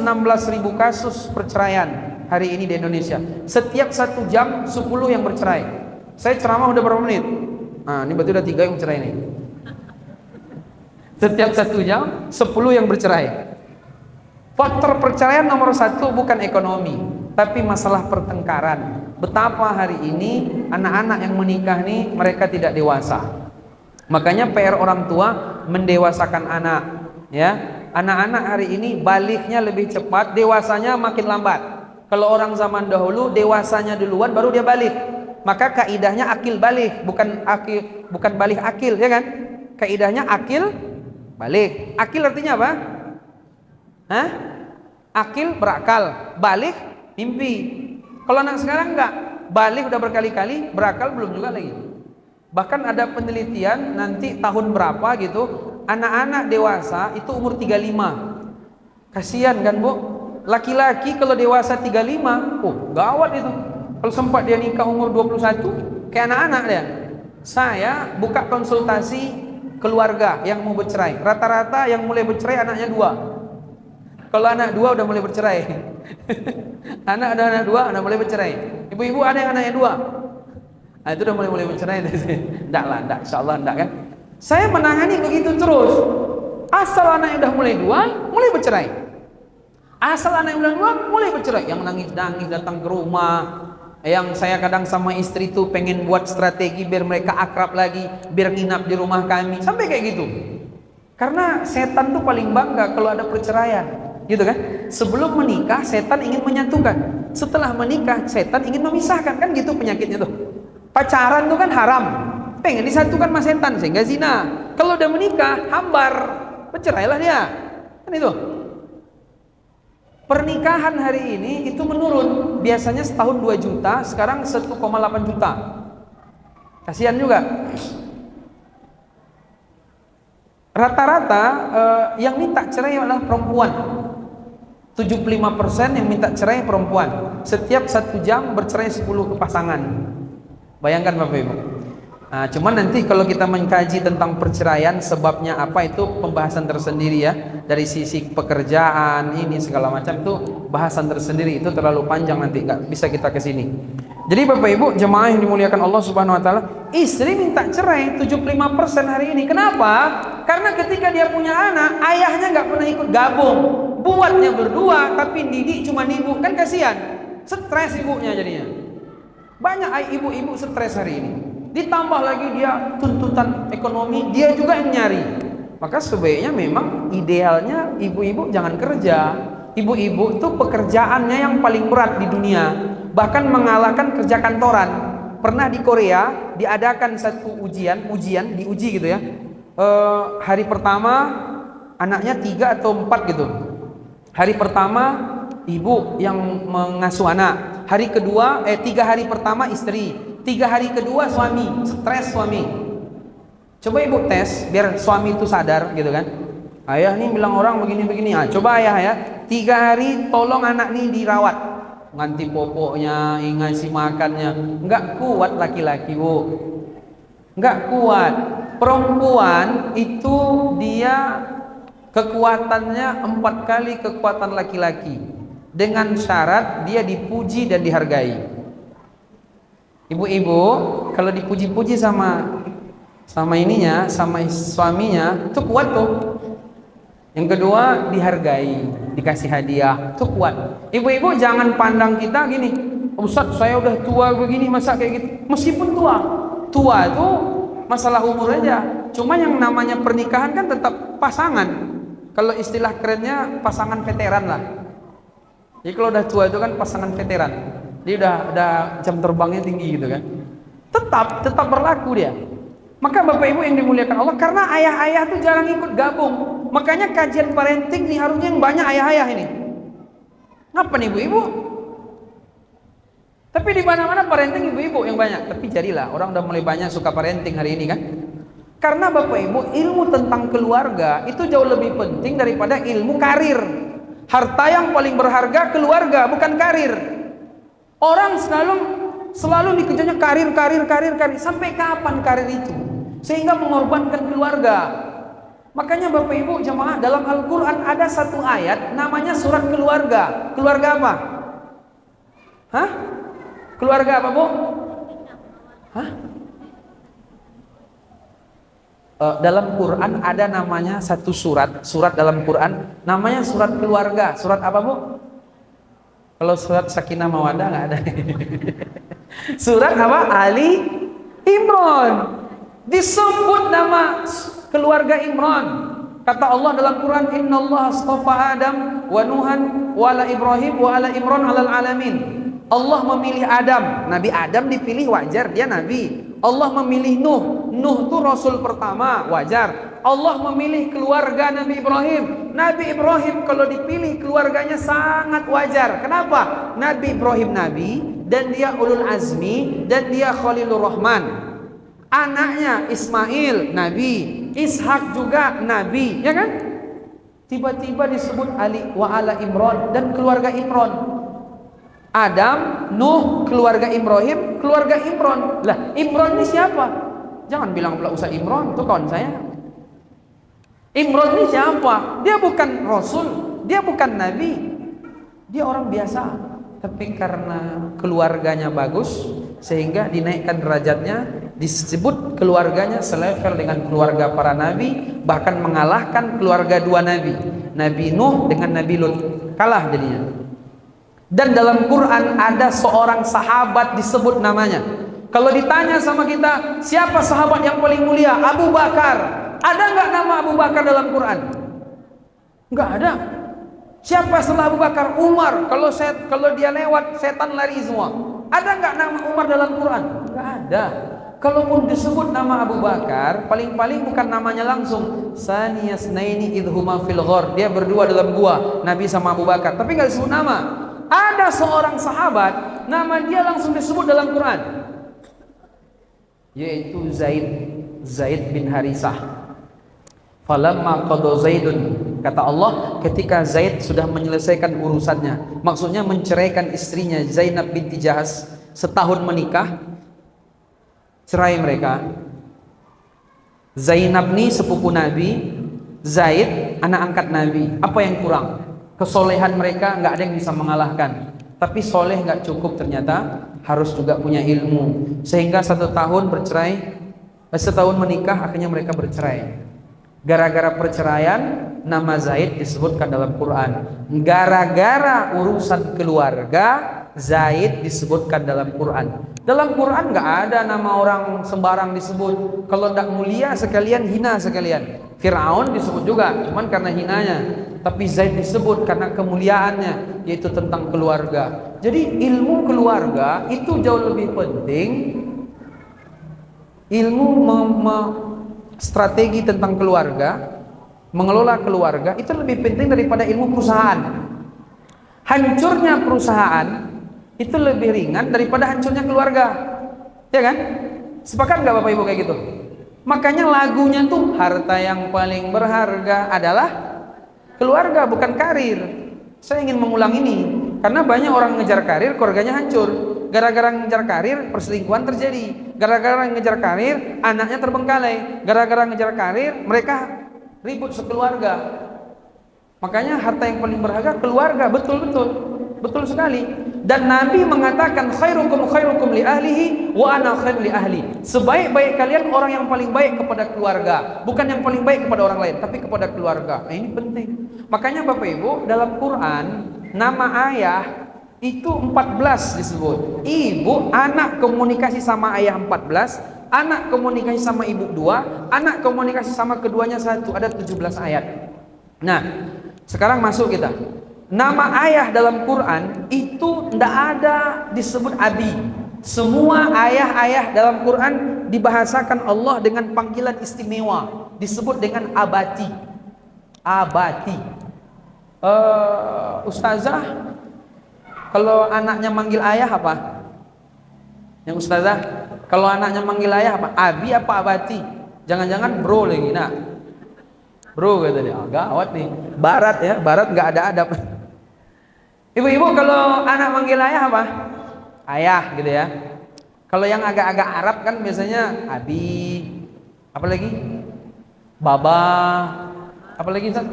kasus perceraian hari ini di Indonesia. Setiap 1 jam 10 yang bercerai. Saya ceramah udah berapa menit? Ini berarti udah 3 yang bercerai nih. Setiap 1 jam 10 yang bercerai. Faktor perceraian nomor 1 bukan ekonomi, tapi masalah pertengkaran. Betapa hari ini anak-anak yang menikah nih mereka tidak dewasa. Makanya PR orang tua mendewasakan anak, ya. Anak-anak hari ini baliknya lebih cepat, dewasanya makin lambat. Kalau orang zaman dahulu dewasanya duluan baru dia balik. Maka kaidahnya akil balik, bukan balik akil, ya kan? Kaidahnya akil balik. Akil artinya apa? Akil berakal, balik mimpi. Kalau anak sekarang enggak, balik udah berkali-kali, berakal belum juga lagi. Bahkan ada penelitian nanti tahun berapa gitu, anak-anak dewasa itu umur 35. Kasihan kan, Bu? Laki-laki kalau dewasa 35, gawat itu. Kalau sempat dia nikah umur 21, kayak anak-anak dia. Saya buka konsultasi keluarga yang mau bercerai. Rata-rata yang mulai bercerai anaknya 2. Kalau anak 2 udah mulai bercerai. anak 2 udah mulai bercerai. Ibu-ibu ada yang anaknya 2. Itu udah mulai bercerai. Enggak lah, enggak. Insyaallah enggak kan. Saya menangani begitu terus. Asal anaknya udah mulai 2, mulai bercerai. Asal anaknya udah 2, mulai bercerai. Yang nangis-nangis datang ke rumah. Yang saya kadang sama istri tuh pengen buat strategi biar mereka akrab lagi, biar nginap di rumah kami, sampai kayak gitu. Karena setan tuh paling bangga kalau ada perceraian, gitu kan? Sebelum menikah setan ingin menyatukan, setelah menikah setan ingin memisahkan, kan gitu penyakitnya tuh. Pacaran tuh kan haram, pengen disatukan sama setan sehingga zina. Kalau udah menikah hambar, bercerailah dia, kan itu. Pernikahan hari ini itu menurun. Biasanya setahun 2 juta, sekarang 1,8 juta. Kasihan juga. Rata-rata yang minta cerai adalah perempuan. 75% yang minta cerai perempuan. Setiap 1 jam bercerai 10 pasangan. Bayangkan Bapak Ibu. Cuman nanti kalau kita mengkaji tentang perceraian, sebabnya apa itu pembahasan tersendiri ya. Dari sisi pekerjaan ini segala macam itu bahasan tersendiri, itu terlalu panjang nanti nggak bisa kita kesini. Jadi Bapak Ibu jemaah yang dimuliakan Allah Subhanahu wa taala, istri minta cerai 75% hari ini. Kenapa? Karena ketika dia punya anak, ayahnya nggak pernah ikut gabung. Buatnya berdua tapi didik cuma ibu, kan kasihan. Stres ibunya jadinya. Banyak ibu-ibu stres hari ini. Ditambah lagi dia tuntutan ekonomi, dia juga yang nyari. Maka sebaiknya memang idealnya ibu-ibu jangan kerja. Ibu-ibu itu pekerjaannya yang paling berat di dunia, bahkan mengalahkan kerja kantoran. Pernah di Korea diadakan satu ujian diuji gitu ya. Hari pertama anaknya 3 atau 4 gitu. Hari pertama ibu yang mengasuh anak. Hari kedua 3 hari pertama istri, 3 hari kedua suami. Stres suami. Coba ibu tes biar suami itu sadar gitu kan. Ayah nih bilang orang begini-begini. Coba ayah ya, 3 hari tolong anak nih dirawat, ganti popoknya, ngasih makannya. Nggak kuat laki-laki bu, nggak kuat. Perempuan itu dia kekuatannya 4 kali kekuatan laki-laki, dengan syarat dia dipuji dan dihargai. Ibu-ibu kalau dipuji-puji sama ininya, sama suaminya, itu kuat tuh. Yang kedua dihargai, dikasih hadiah, itu kuat. Ibu-ibu jangan pandang kita gini, Ustadz saya udah tua begini masa kayak gitu. Meskipun tua itu masalah umur aja. Cuma yang namanya pernikahan kan tetap pasangan. Kalau istilah kerennya pasangan veteran lah. Jadi kalau udah tua itu kan pasangan veteran. Dia udah jam terbangnya tinggi gitu kan. Tetap berlaku dia. Maka Bapak Ibu yang dimuliakan Allah, karena ayah-ayah tuh jarang ikut gabung. Makanya kajian parenting nih harusnya yang banyak ayah-ayah ini. Ngapa nih ibu-ibu? Tapi di mana-mana parenting ibu-ibu yang banyak. Tapi jadilah orang udah mulai banyak suka parenting hari ini kan. Karena Bapak Ibu, ilmu tentang keluarga itu jauh lebih penting daripada ilmu karir. Harta yang paling berharga keluarga, bukan karir. Orang selalu dikejarnya karir. Sampai kapan karir itu? Sehingga mengorbankan keluarga. Makanya Bapak Ibu jemaah, dalam Al-Quran ada satu ayat namanya surat keluarga. Keluarga apa? Hah? Keluarga apa bu? Hah? Dalam Quran ada namanya satu surat dalam Quran namanya surat keluarga. Surat apa bu? Kalau surat Sakinah Mawaddah nggak ada. Surat apa? Ali Imran. Disebut nama keluarga Imran. Kata Allah dalam Quran, Innallaha astafa Adam wa Nuhan wa ala Ibrahim wa ala Imran alal alamin. Allah memilih Adam. Nabi Adam dipilih, wajar, dia nabi. Allah memilih Nuh itu rasul pertama, wajar. Allah memilih keluarga Nabi Ibrahim. Nabi Ibrahim kalau dipilih keluarganya sangat wajar. Kenapa? Nabi Ibrahim nabi, dan dia ulul azmi, dan dia Khalilur Rahman. Anaknya Ismail nabi, Ishak juga nabi, ya kan? Tiba-tiba disebut Ali wa ala Imran, dan keluarga Imran. Adam, Nuh, keluarga Ibrahim, keluarga Imran. Lah, Imran ini siapa? Jangan bilang pula usah Imran, itu kawan saya. Imran ini siapa? Dia bukan rasul, dia bukan nabi. Dia orang biasa. Tapi karena keluarganya bagus, sehingga dinaikkan derajatnya, disebut keluarganya selevel dengan keluarga para nabi, bahkan mengalahkan keluarga 2 nabi. Nabi Nuh dengan Nabi Lut. Kalah jadinya. Dan dalam Quran ada seorang sahabat disebut namanya. Kalau ditanya sama kita, siapa sahabat yang paling mulia? Abu Bakar. Ada nggak nama Abu Bakar dalam Quran? Nggak ada. Siapa setelah Abu Bakar? Umar. Kalau dia lewat, setan lari semua. Ada nggak nama Umar dalam Quran? Nggak ada. Kalaupun disebut nama Abu Bakar, paling-paling bukan namanya langsung. Saniyasnaini idhuma fil ghar. Dia berdua dalam gua, Nabi sama Abu Bakar. Tapi nggak disebut nama. Ada seorang sahabat, nama dia langsung disebut dalam Quran, yaitu Zaid bin Harisah. Falamma qada Zaidun, kata Allah, ketika Zaid sudah menyelesaikan urusannya, maksudnya menceraikan istrinya Zainab binti Jahas, setahun menikah, cerai mereka. Zainab nih sepupu Nabi, Zaid anak angkat Nabi. Apa yang kurang? Kesolehan mereka nggak ada yang bisa mengalahkan. Tapi soleh nggak cukup ternyata, harus juga punya ilmu. Sehingga 1 tahun bercerai, setahun menikah, akhirnya mereka bercerai. Gara-gara perceraian, nama Zaid disebutkan dalam Quran. Gara-gara urusan keluarga, Zaid disebutkan dalam Quran. Dalam Quran nggak ada nama orang sembarang disebut. Kalau tidak mulia sekalian, hina sekalian. Fir'aun disebut juga, cuman karena hinanya. Tapi Zaid disebut karena kemuliaannya, yaitu tentang keluarga. Jadi ilmu keluarga itu jauh lebih penting. Ilmu strategi tentang keluarga, mengelola keluarga itu lebih penting daripada ilmu perusahaan. Hancurnya perusahaan itu lebih ringan daripada hancurnya keluarga, ya kan? Sepakat nggak Bapak Ibu kayak gitu? Makanya lagunya tuh harta yang paling berharga adalah keluarga, bukan karir. Saya ingin mengulang ini karena banyak orang ngejar karir, keluarganya hancur. Gara-gara ngejar karir, perselingkuhan terjadi. Gara-gara ngejar karir, anaknya terbengkalai. Gara-gara ngejar karir, mereka ribut sekeluarga. Makanya harta yang paling berharga keluarga, betul sekali. Dan Nabi mengatakan khairukum li ahlihi wa ana khair li ahli. Sebaik-baik kalian orang yang paling baik kepada keluarga, bukan yang paling baik kepada orang lain, tapi kepada keluarga. Nah, ini penting. Makanya Bapak Ibu, dalam Quran nama ayah itu 14 disebut. Ibu, anak komunikasi sama ayah 14, anak komunikasi sama ibu 2, anak komunikasi sama keduanya 1, ada 17 ayat. Nah, sekarang masuk kita. Nama ayah dalam Quran itu tidak ada disebut abi. Semua ayah-ayah dalam Quran dibahasakan Allah dengan panggilan istimewa, disebut dengan abati. Abati. Ustazah, kalau anaknya manggil ayah apa? Yang ustazah, kalau anaknya manggil ayah apa? Abi apa abati? Jangan-jangan bro lagi, nak. Bro kata dia, gawat nih. Barat ya, barat nggak ada adab. Ibu-ibu kalau anak manggil ayah apa? Ayah gitu ya. Kalau yang agak-agak Arab kan biasanya abi, apa lagi? Baba, apa lagi Ustaz?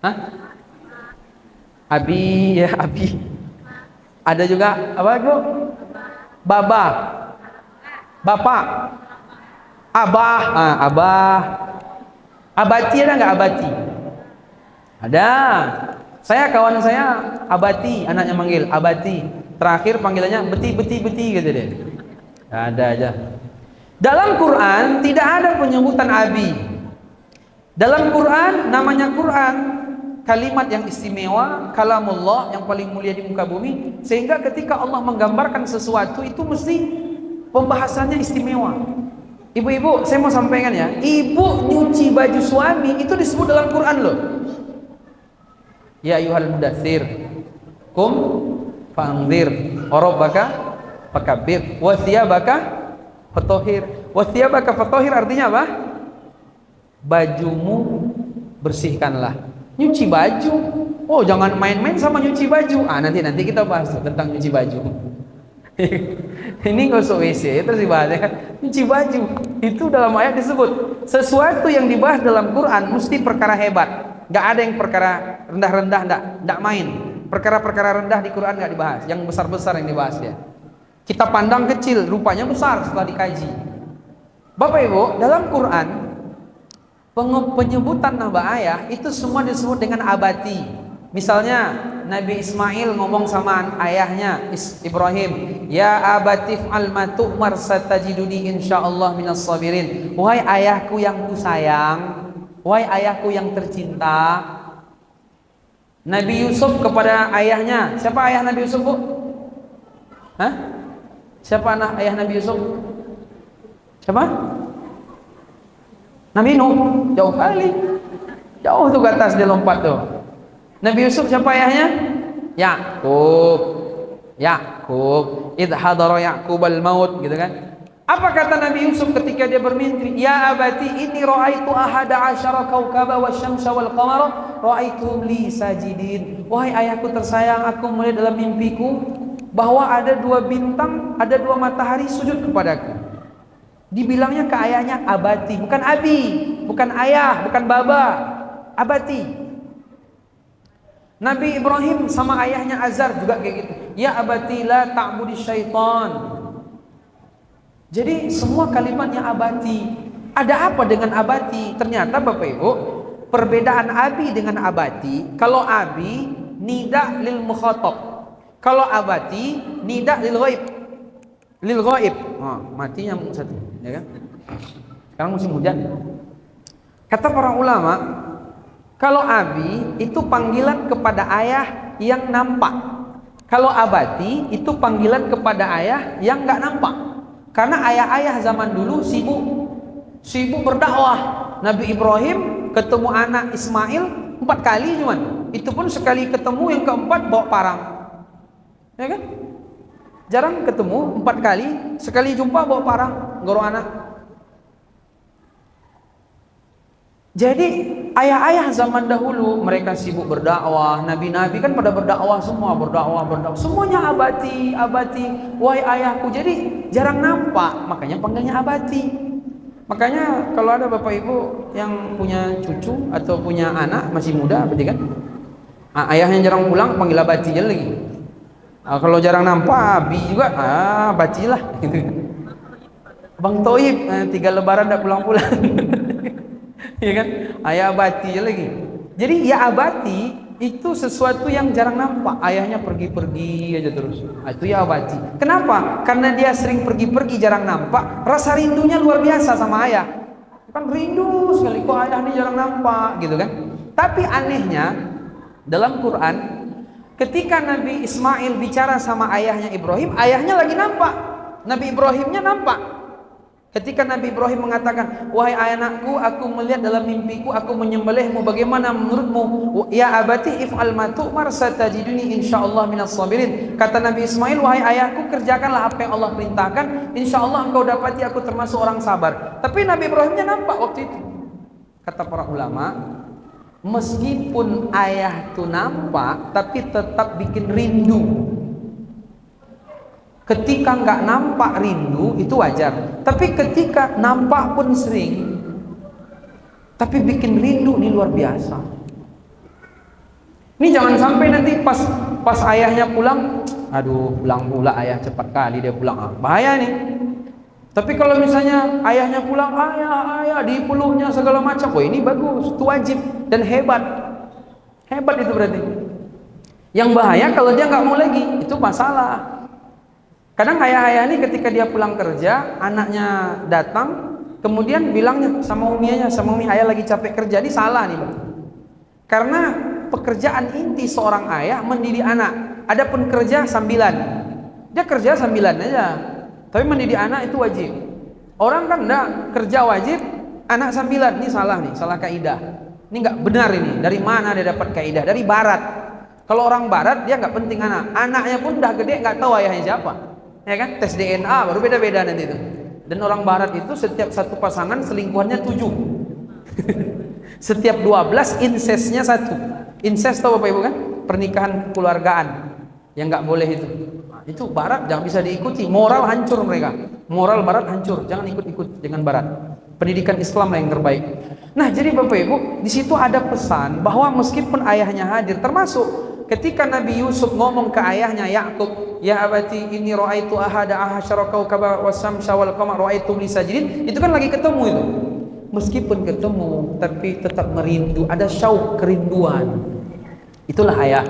Hah? Abi ya, abi. Ada juga apa itu? Baba, bapak, abah, abah. Abati ada nggak abati? Ada. Saya kawan saya abati, anaknya manggil abati. Terakhir panggilannya beti gitu deh. Ada aja. Dalam Quran tidak ada penyebutan abi. Dalam Quran namanya Quran, kalimat yang istimewa, kalamullah yang paling mulia di muka bumi, sehingga ketika Allah menggambarkan sesuatu itu mesti pembahasannya istimewa. Ibu-ibu, saya mau sampaikan ya, ibu nyuci baju suami itu disebut dalam Quran loh. Ya ayyuhal mudaththir kum fa'anzir wa rabbaka fakabbir wa thiyabaka fatahhir. Wa thiyabaka fatahhir artinya apa? Bajumu bersihkanlah. Nyuci baju. Oh, jangan main-main sama nyuci baju. Nanti kita bahas tentang nyuci baju. Ini gosok WC terus dibahas ya. Nyuci baju itu dalam ayat disebut. Sesuatu yang dibahas dalam Quran mesti perkara hebat. Gak ada yang perkara rendah-rendah, enggak main. Perkara-perkara rendah di Quran gak dibahas. Yang besar-besar yang dibahas ya. Kita pandang kecil, rupanya besar setelah dikaji. Bapak Ibu, dalam Quran penyebutan nama ayah itu semua disebut dengan abati. Misalnya Nabi Ismail ngomong sama ayahnya Ibrahim, ya abatif al-matu'mar satajiduni insyaallah minas sabirin. Wahai ayahku yang kusayang, wahai ayahku yang tercinta. Nabi Yusuf kepada ayahnya, siapa ayah Nabi Yusuf, Bu? Hah? Siapa anak ayah Nabi Yusuf? Siapa? Nabi Nuh. Jauh kali. Jauh tuh ke atas dia lompat tuh. Nabi Yusuf siapa ayahnya? Yakub. Idh hadara Yakub al-maut, gitu kan? Apa kata Nabi Yusuf ketika dia bermimpi? Ya abati inni ra'aitu ahada asyara kaukaba wasyamsa wal qamara ra'aituhum li sajidin. Wahai ayahku tersayang, aku melihat dalam mimpiku bahwa ada 2 bintang, ada 2 matahari sujud kepadaku. Dibilangnya ke ayahnya abati, bukan abi, bukan ayah, bukan baba, abati. Nabi Ibrahim sama ayahnya Azar juga kayak gitu. Ya abati la ta'budi syaitan. Jadi semua kalimatnya abati. Ada apa dengan abati? Ternyata Bapak Ibu, perbedaan abi dengan abati, kalau abi nida lil mukhatab, kalau abati nida lil ghaib. Lil ghaib. Mati nyamuk satu, ya kan? Sekarang musim hujan. Kata para ulama, kalau abi itu panggilan kepada ayah yang nampak. Kalau abati itu panggilan kepada ayah yang nggak nampak. Karena ayah-ayah zaman dulu sibuk berdakwah. Nabi Ibrahim ketemu anak Ismail 4 kali cuman. Itu pun sekali ketemu yang keempat bawa parang. Ya kan? Jarang ketemu 4 kali, sekali jumpa bawa parang, goro anak. Jadi ayah-ayah zaman dahulu mereka sibuk berdakwah. Nabi-nabi kan pada berdakwah semua, berdakwah. Semuanya abati. Wahai ayahku. Jadi jarang nampak, makanya panggilnya abati. Makanya kalau ada bapak ibu yang punya cucu atau punya anak masih muda, berarti kan ayahnya jarang pulang, panggil abati aja lagi. Kalau jarang nampak, abi juga, abati lah. Bang Toib 3 lebaran tak pulang-pulang. Ya kan? Ayah abati aja lagi. Jadi ya abati itu sesuatu yang jarang nampak. Ayahnya pergi-pergi aja terus. Itu ya abati. Kenapa? Karena dia sering pergi-pergi, jarang nampak. Rasa rindunya luar biasa sama ayah. Kan rindu sekali kok ayah ini jarang nampak, gitu kan? Tapi anehnya dalam Quran, ketika Nabi Ismail bicara sama ayahnya Ibrahim, ayahnya lagi nampak. Nabi Ibrahimnya nampak. Ketika Nabi Ibrahim mengatakan, wahai anakku, aku melihat dalam mimpiku, aku menyembelihmu, bagaimana menurutmu? Ya abati if'al ma tu'mar satajiduni insyaallah minas sabirin. Kata Nabi Ismail, wahai ayahku, kerjakanlah apa yang Allah perintahkan, insyaallah engkau dapati aku termasuk orang sabar. Tapi Nabi Ibrahimnya nampak waktu itu. Kata para ulama, meskipun ayah itu nampak, tapi tetap bikin rindu. Ketika nggak nampak rindu itu wajar, tapi ketika nampak pun sering, tapi bikin rindu ini luar biasa. Ini jangan sampai nanti pas ayahnya pulang, aduh pulang pula ayah, cepat kali dia pulang, bahaya nih. Tapi kalau misalnya ayahnya pulang, ayah dipeluknya segala macam, oh ini bagus, itu wajib dan hebat itu berarti. Yang bahaya kalau dia nggak mau lagi, itu masalah. Kadang ayah-ayah ini ketika dia pulang kerja, anaknya datang, kemudian bilangnya sama umianya, sama umi, ayah lagi capek kerja. Ini salah nih, Bang. Karena pekerjaan inti seorang ayah mendidik anak. Adapun kerja sambilan, dia kerja sambilan aja. Tapi mendidik anak itu wajib. Orang kan enggak, kerja wajib, anak sambilan. Ini salah nih, salah kaidah. Ini enggak benar ini. Dari mana dia dapat kaidah? Dari barat. Kalau orang barat dia enggak penting anak. Anaknya pun udah gede enggak tahu ayahnya siapa. Ya kan, tes DNA baru beda-beda nanti itu. Dan orang barat itu setiap satu pasangan selingkuhannya 7. Setiap 12 insestnya 1. Insest tahu Bapak Ibu kan? Pernikahan keluargaan yang nggak boleh itu. Nah, itu barat jangan bisa diikuti, moral hancur mereka. Moral barat hancur, jangan ikut-ikut dengan barat. Pendidikan Islam lah yang terbaik. Nah, jadi Bapak Ibu, di situ ada pesan bahwa meskipun ayahnya hadir, termasuk ketika Nabi Yusuf ngomong ke ayahnya Yakub, ya abati inni ra'aitu ahada ahasyara kaukaba wasyamsa wal qamar ra'aitu li sajidin. Itu kan lagi ketemu itu. Meskipun ketemu tapi tetap merindu, ada syauq, kerinduan. Itulah ayah.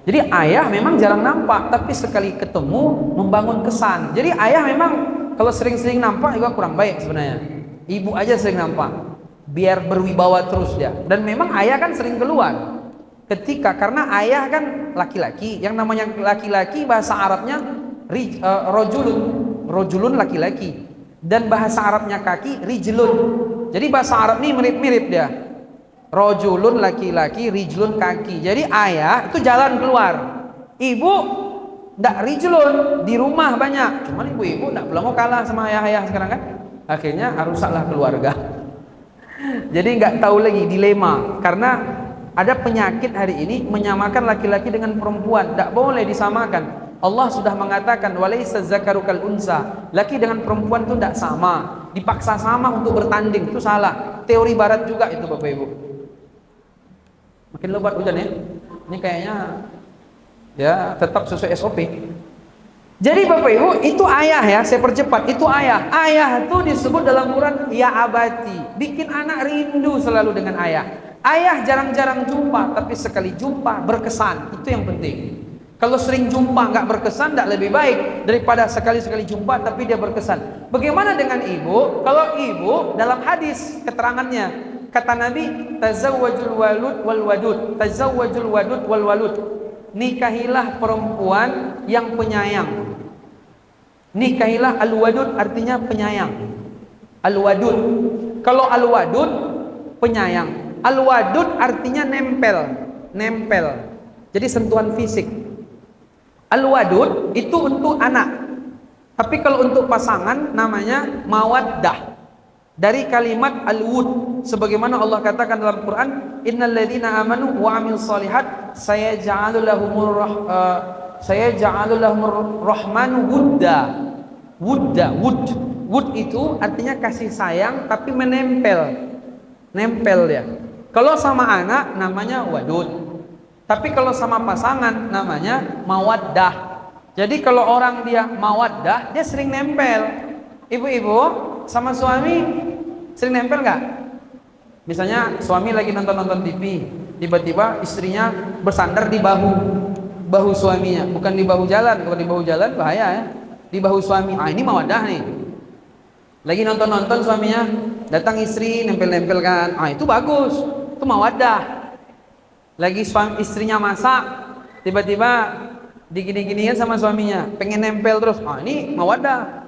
Jadi ayah memang jarang nampak, tapi sekali ketemu membangun kesan. Jadi ayah memang kalau sering-sering nampak juga kurang baik sebenarnya. Ibu aja sering nampak, biar berwibawa terus dia. Dan memang ayah kan sering keluar. Karena ayah kan laki-laki, yang namanya laki-laki bahasa Arabnya rojulun laki-laki, dan bahasa Arabnya kaki rijlun. Jadi bahasa Arab ini mirip-mirip dia. Rojulun laki-laki, rijlun kaki. Jadi ayah itu jalan keluar, ibu ndak rijlun, di rumah banyak. Cuman ibu-ibu ndak belum mau kalah sama ayah-ayah sekarang kan. Akhirnya rusaklah keluarga. Jadi nggak tahu lagi dilema, karena ada penyakit hari ini menyamakan laki-laki dengan perempuan. Tak boleh disamakan. Allah sudah mengatakan walaysa zakaru kal unsa. Laki dengan perempuan itu tidak sama. Dipaksa sama untuk bertanding, itu salah. Teori barat juga itu Bapak Ibu. Makin lebat hujan ya. Ini kayaknya ya tetap sesuai SOP. Jadi Bapak Ibu, itu ayah ya, saya percepat, itu ayah. Ayah itu disebut dalam Quran ya abati, bikin anak rindu selalu dengan ayah. Ayah jarang-jarang jumpa, tapi sekali jumpa berkesan, itu yang penting. Kalau sering jumpa nggak berkesan, tidak lebih baik daripada sekali-sekali jumpa tapi dia berkesan. Bagaimana dengan ibu? Kalau ibu dalam hadis keterangannya, kata Nabi, tazawwajul walud wal wadud, tazawwajul wadud wal walud. Nikahilah perempuan yang penyayang. Nikahilah al-wadud artinya penyayang. Al-wadud. Kalau al-wadud penyayang. Al-wadud artinya nempel, nempel. Jadi sentuhan fisik. Al-wadud itu untuk anak. Tapi kalau untuk pasangan namanya mawaddah. Dari kalimat al-wud, sebagaimana Allah katakan dalam Quran, innal ladzina amanu wa amilus solihat sayaj'alu lahumur rahmanu wudda. Wudda, wud. Wud itu artinya kasih sayang tapi menempel. Nempel dia. Kalau sama anak namanya wadud. Tapi kalau sama pasangan namanya mawaddah. Jadi kalau orang dia mawaddah, dia sering nempel. Ibu-ibu sama suami sering nempel nggak? Misalnya suami lagi nonton-nonton TV, tiba-tiba istrinya bersandar di bahu suaminya, bukan di bahu jalan. Kalau di bahu jalan bahaya ya. Di bahu suami. Ah, ini mawaddah nih. Lagi nonton-nonton suaminya, datang istri nempel-nempel kan. Ah, itu bagus. Itu mawaddah. Lagi istrinya masak, tiba-tiba digini-giniin sama suaminya, pengen nempel terus. Ah, ini mawaddah.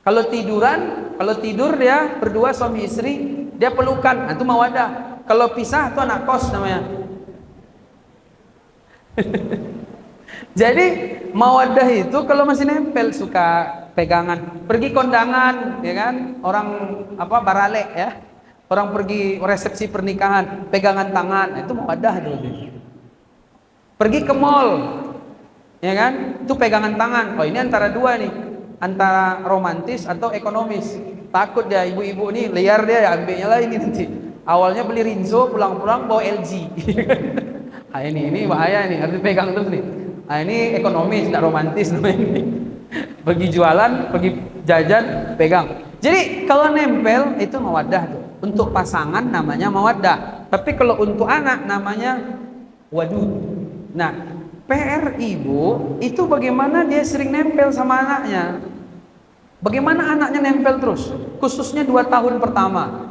Kalau tidur dia berdua suami istri, dia pelukan, nah, itu mawaddah. Kalau pisah itu anak kos namanya. Jadi mawaddah itu kalau masih nempel, suka pegangan, pergi kondangan, ya kan? Orang apa barale ya, orang pergi resepsi pernikahan, pegangan tangan, nah, itu mawaddah itu. Pergi ke mall, ya kan? Itu pegangan tangan. Oh, ini antara dua nih, antara romantis atau ekonomis. Takut dia ibu-ibu nih liar dia ya, ambilnya lah ini nanti. Awalnya beli Rinso, pulang-pulang bawa LG. Nah, ini bahaya nih, harus pegang terus nih. Nah, ini ekonomis, tidak romantis namanya ini. Pergi jualan, pergi jajan, pegang. Jadi kalau nempel itu mawaddah tuh. Untuk pasangan namanya mawaddah. Tapi kalau untuk anak namanya wadud. Nah, PR ibu itu bagaimana dia sering nempel sama anaknya. Bagaimana anaknya nempel terus, khususnya 2 tahun pertama.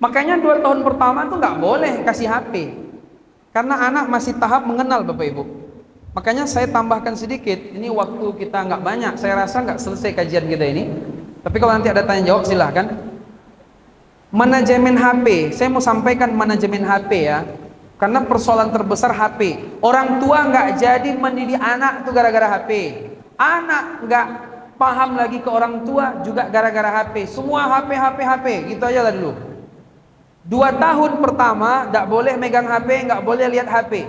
Makanya 2 tahun pertama itu nggak boleh kasih HP, karena anak masih tahap mengenal Bapak Ibu. Makanya saya tambahkan sedikit, ini waktu kita nggak banyak, saya rasa nggak selesai kajian kita ini. Tapi kalau nanti ada tanya jawab silahkan. Manajemen HP, saya mau sampaikan manajemen HP ya. Karena persoalan terbesar HP. Orang tua nggak jadi mendidik anak itu gara-gara HP. Anak nggak paham lagi ke orang tua juga gara-gara HP. Semua HP. Gitu aja lah dulu. 2 tahun pertama nggak boleh megang HP, nggak boleh lihat HP.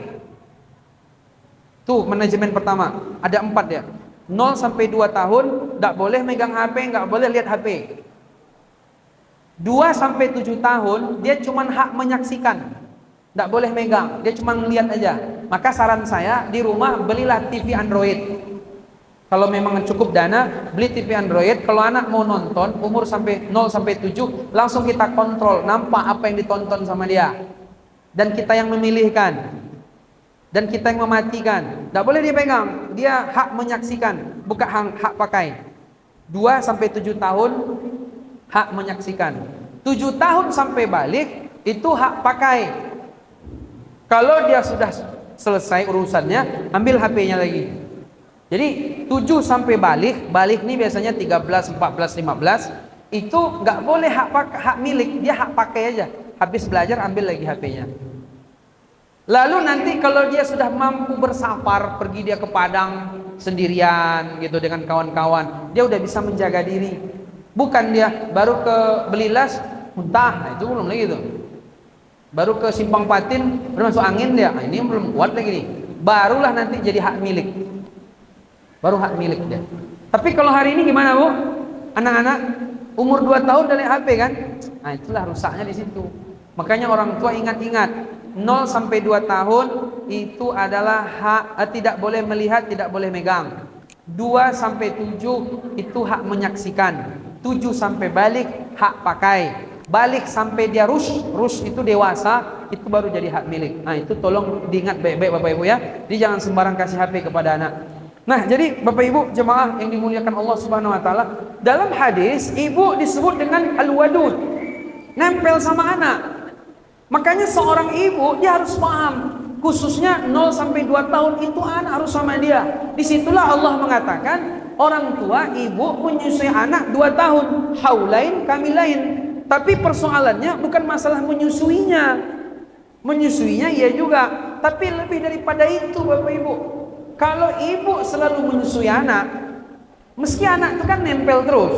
Tuh manajemen pertama. Ada 4 ya. 0 sampai 2 tahun nggak boleh megang HP, nggak boleh lihat HP. 2 sampai 7 tahun dia cuma hak menyaksikan. Tidak boleh megang, dia cuma ngeliat aja. Maka saran saya di rumah belilah TV Android. Kalau memang cukup dana, beli TV Android. Kalau anak mau nonton umur sampai 0 sampai 7, langsung kita kontrol, nampak apa yang ditonton sama dia. Dan kita yang memilihkan. Dan kita yang mematikan. Tidak boleh dia pegang, dia hak menyaksikan, bukan hak pakai. 2 sampai 7 tahun hak menyaksikan. 7 tahun sampai balik itu hak pakai. Kalau dia sudah selesai urusannya, ambil HP-nya lagi. Jadi 7 sampai balik ini biasanya 13, 14, 15, itu nggak boleh hak milik, dia hak pakai aja. Habis belajar ambil lagi HP-nya. Lalu nanti kalau dia sudah mampu bersafar, pergi dia ke Padang sendirian gitu dengan kawan-kawan, dia udah bisa menjaga diri. Bukan dia baru ke Belilas muntah, nah itu belum lagi tuh. Baru ke Simpang Patin baru masuk angin dia, nah, ini belum kuat lagi nih. Barulah nanti jadi hak milik. Baru hak milik dia. Tapi kalau hari ini gimana Bu? Anak-anak umur 2 tahun dari HP kan? Nah itulah rusaknya di situ. Makanya orang tua ingat-ingat, 0 sampai 2 tahun itu adalah hak tidak boleh melihat, tidak boleh megang. 2 sampai 7 itu hak menyaksikan. 7 sampai balik hak pakai. Balik sampai dia rush itu dewasa, itu baru jadi hak milik. Nah, itu tolong diingat baik-baik Bapak Ibu ya. Jadi jangan sembarang kasih HP kepada anak. Nah, jadi Bapak Ibu jemaah yang dimuliakan Allah Subhanahu wa taala, dalam hadis ibu disebut dengan al-wadud, nempel sama anak. Makanya seorang ibu dia harus paham, khususnya 0 sampai 2 tahun itu anak harus sama dia. Disitulah Allah mengatakan orang tua ibu menyusui anak 2 tahun, haulain kamilain. Tapi persoalannya bukan masalah menyusuinya. Menyusuinya iya juga, tapi lebih daripada itu Bapak Ibu. Kalau ibu selalu menyusui anak, meski anak itu kan nempel terus.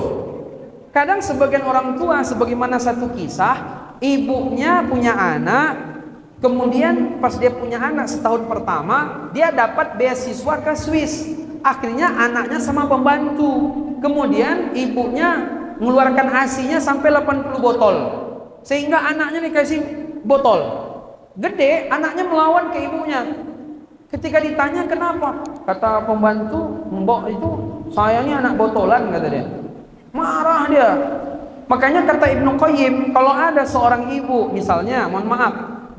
Kadang sebagian orang tua, sebagaimana satu kisah, ibunya punya anak, kemudian pas dia punya anak setahun pertama, dia dapat beasiswa ke Swiss. Akhirnya anaknya sama pembantu. Kemudian ibunya mengeluarkan ASI-nya sampai 80 botol. Sehingga anaknya dikasih botol. Gede, anaknya melawan ke ibunya. Ketika ditanya kenapa, kata pembantu, mbok itu sayangnya anak botolan, kata dia. Marah dia. Makanya kata Ibnu Qayyim, kalau ada seorang ibu misalnya, mohon maaf,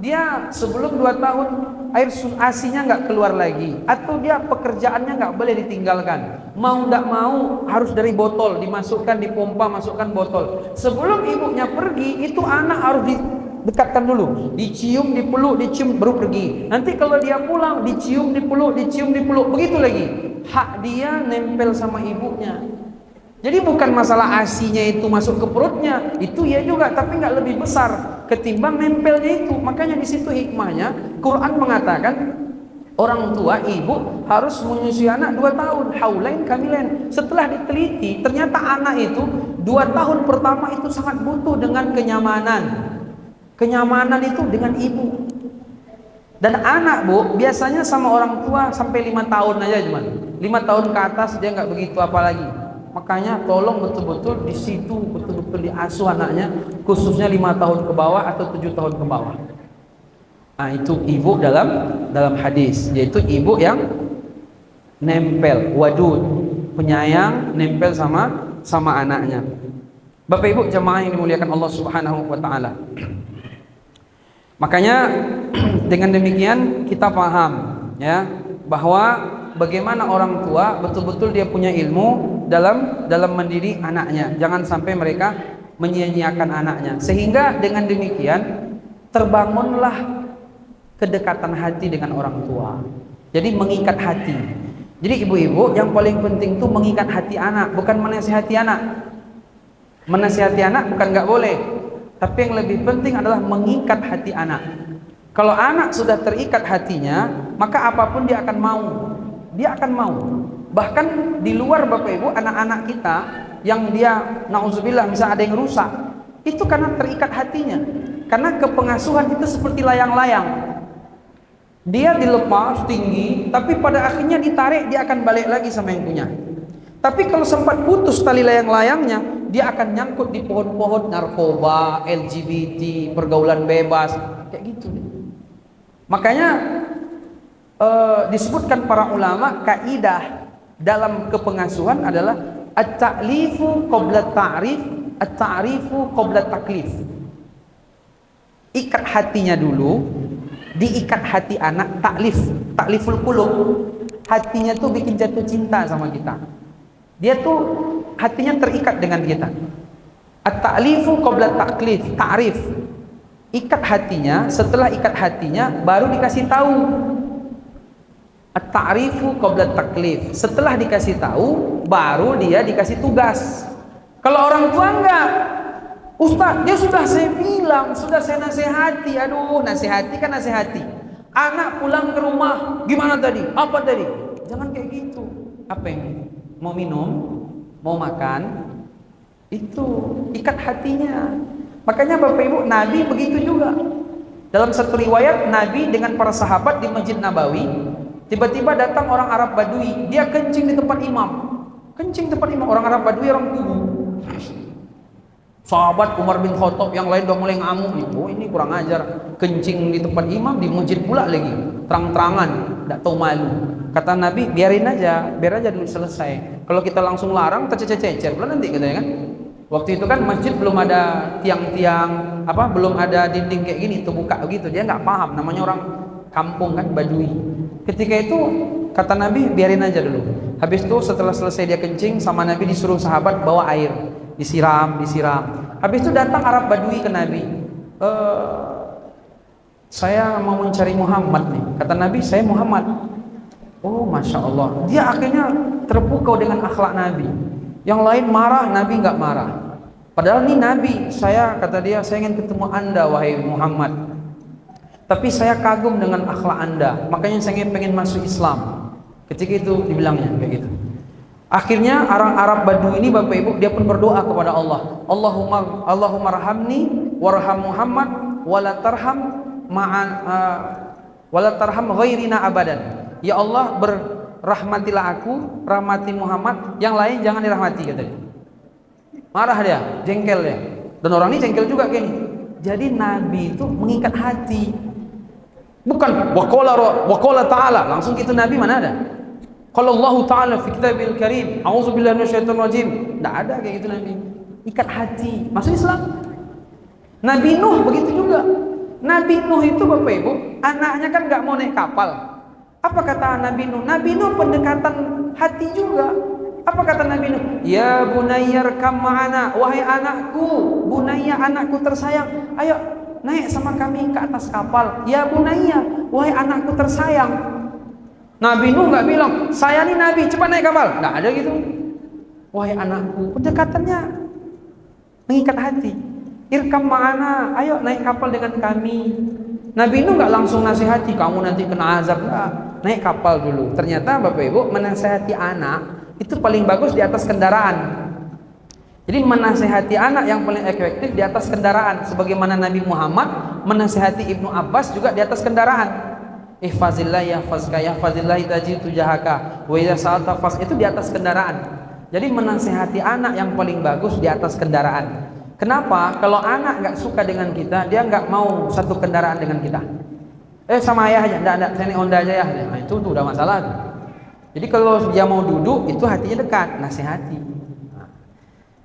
dia sebelum 2 tahun air ASI-nya nggak keluar lagi, atau dia pekerjaannya nggak boleh ditinggalkan, mau nggak mau harus dari botol dimasukkan, dipompa, masukkan botol. Sebelum ibunya pergi, itu anak harus dekatkan dulu, dicium, dipeluk, dicium, baru pergi. Nanti kalau dia pulang, dicium, dipeluk, dicium, dipeluk, begitu lagi. Hak dia nempel sama ibunya. Jadi bukan masalah ASI-nya itu masuk ke perutnya, itu ya juga, tapi nggak lebih besar ketimbang nempelnya itu. Makanya di situ hikmahnya, Quran mengatakan orang tua ibu harus menyusui anak 2 tahun, haulain kamilain. Setelah diteliti, ternyata anak itu 2 tahun pertama itu sangat butuh dengan kenyamanan. Kenyamanan itu dengan ibu. Dan anak Bu biasanya sama orang tua sampai 5 tahun aja, cuman 5 tahun ke atas dia nggak begitu apa lagi. Makanya tolong betul-betul di situ betul-betul diasuh anaknya, khususnya 5 tahun ke bawah atau 7 tahun ke bawah. Nah, itu ibu dalam hadis, yaitu ibu yang nempel, wadud, penyayang, nempel sama anaknya. Bapak Ibu jemaah yang dimuliakan Allah Subhanahu wa taala. Makanya dengan demikian kita paham ya bahwa bagaimana orang tua betul-betul dia punya ilmu dalam mendidik anaknya. Jangan sampai mereka menyia-nyiakan anaknya. Sehingga dengan demikian terbangunlah kedekatan hati dengan orang tua. Jadi mengikat hati. Jadi ibu-ibu yang paling penting itu mengikat hati anak, bukan menasihati anak. Menasihati anak bukan nggak boleh, tapi yang lebih penting adalah mengikat hati anak. Kalau anak sudah terikat hatinya, maka apapun dia akan mau. Dia akan mau. Bahkan di luar Bapak Ibu, anak-anak kita yang dia nauzubillah misalnya ada yang rusak, itu karena terikat hatinya. Karena kepengasuhan itu seperti layang-layang. Dia dilepas tinggi, tapi pada akhirnya ditarik, dia akan balik lagi sama yang punya. Tapi kalau sempat putus tali layang-layangnya, dia akan nyangkut di pohon-pohon narkoba, LGBT, pergaulan bebas, kayak gitu. Makanya disebutkan para ulama kaidah dalam kepengasuhan adalah at-ta'lifu qabla ta'rif, at-ta'rifu qabla taklif. Ikat hatinya dulu, diikat hati anak, takliful qulub. Hatinya tuh bikin jatuh cinta sama kita. Dia tuh hatinya terikat dengan kita. At-ta'lifu qabla taklif, ta'rif. Ikat hatinya, setelah ikat hatinya baru dikasih tahu. At-ta'rifu qabla taklif. Setelah dikasih tahu baru dia dikasih tugas. Kalau orang tua enggak, Ustaz, dia sudah saya bilang, sudah saya nasihati. Aduh, nasihati kan nasihati. Anak pulang ke rumah, gimana tadi? Apa tadi? Jangan kayak gitu. Apa yang mau minum, mau makan, itu ikat hatinya. Makanya Bapak Ibu, Nabi begitu juga. Dalam satu riwayat, Nabi dengan para sahabat di Masjid Nabawi, tiba-tiba datang orang Arab Badui, dia kencing di tempat imam. Kencing tempat imam, orang Arab Badui orang kubu. Sahabat Umar bin Khattab yang lain udah mulai ngamuk nih. Oh ini kurang ajar, kencing di tempat imam, di masjid pula lagi, terang-terangan, tidak tahu malu. Kata Nabi, biarin aja, biar aja dulu selesai. Kalau kita langsung larang, tercecer-cecer pula nanti katanya kan. Waktu itu kan masjid belum ada tiang-tiang, belum ada dinding kayak gini, terbuka begitu. Dia nggak paham, namanya orang kampung kan, Badui. Ketika itu kata Nabi, biarin aja dulu. Habis itu setelah selesai dia kencing, sama Nabi disuruh sahabat bawa air, disiram. Habis itu datang Arab Badui ke Nabi. Saya mau mencari Muhammad nih. Kata Nabi, saya Muhammad. Oh Masya Allah. Dia akhirnya terpukau dengan akhlak Nabi. Yang lain marah, Nabi nggak marah. Padahal ini Nabi, kata dia, saya ingin ketemu Anda wahai Muhammad. Tapi saya kagum dengan akhlak Anda, makanya saya pengen masuk Islam. Ketika itu dibilangnya kayak gitu. Akhirnya orang Arab Badui ini Bapak Ibu, dia pun berdoa kepada Allah. Allahumma rahamni warham Muhammad wala tarham ghairina abadan. Ya Allah, berrahmatilah aku, rahmati Muhammad, yang lain jangan dirahmati katanya. Marah dia, jengkel dia. Dan orang ini jengkel juga gini. Jadi Nabi itu mengikat hati. Bukan waqala ta'ala, langsung gitu Nabi mana ada? Kalau Allah Ta'ala fi kitabil karim, a'udzubillahi minasyaitonir rajim. Enggak ada kayak gitu Nabi. Ikat hati, masuk Islam. Nabi Nuh begitu juga. Nabi Nuh itu Bapak Ibu, anaknya kan enggak mau naik kapal. Apa kata Nabi Nuh? Nabi Nuh pendekatan hati juga. Apa kata Nabi Nuh? Ya bunayyar kam ma'ana, wahai anakku, bunayya, anakku tersayang, ayo naik sama kami ke atas kapal. Ya bunayya, wahai anakku tersayang. Nabi Nuh nggak bilang, saya nih Nabi, cepat naik kapal. Nggak ada gitu. Wahai anakku, pendekatannya mengikat hati. Irkam ma'ana, ayo naik kapal dengan kami. Nabi Nuh nggak langsung nasihati, kamu nanti kena azab. Nggak, naik kapal dulu. Ternyata Bapak Ibu, menasihati anak itu paling bagus di atas kendaraan. Jadi menasihati anak yang paling efektif di atas kendaraan. Sebagaimana Nabi Muhammad menasihati Ibnu Abbas juga di atas kendaraan. Ihfazillah yahfazka, yahfazillah tajidu jahaka, wa idza sa'alta fas, itu di atas kendaraan. Jadi menasihati anak yang paling bagus di atas kendaraan. Kenapa? Kalau anak nggak suka dengan kita, dia nggak mau satu kendaraan dengan kita. Sama ayah aja, enggak, saya naik Honda aja ya. Nah, itu tuh udah masalah tuh. Jadi kalau dia mau duduk, itu hatinya dekat, nasihati.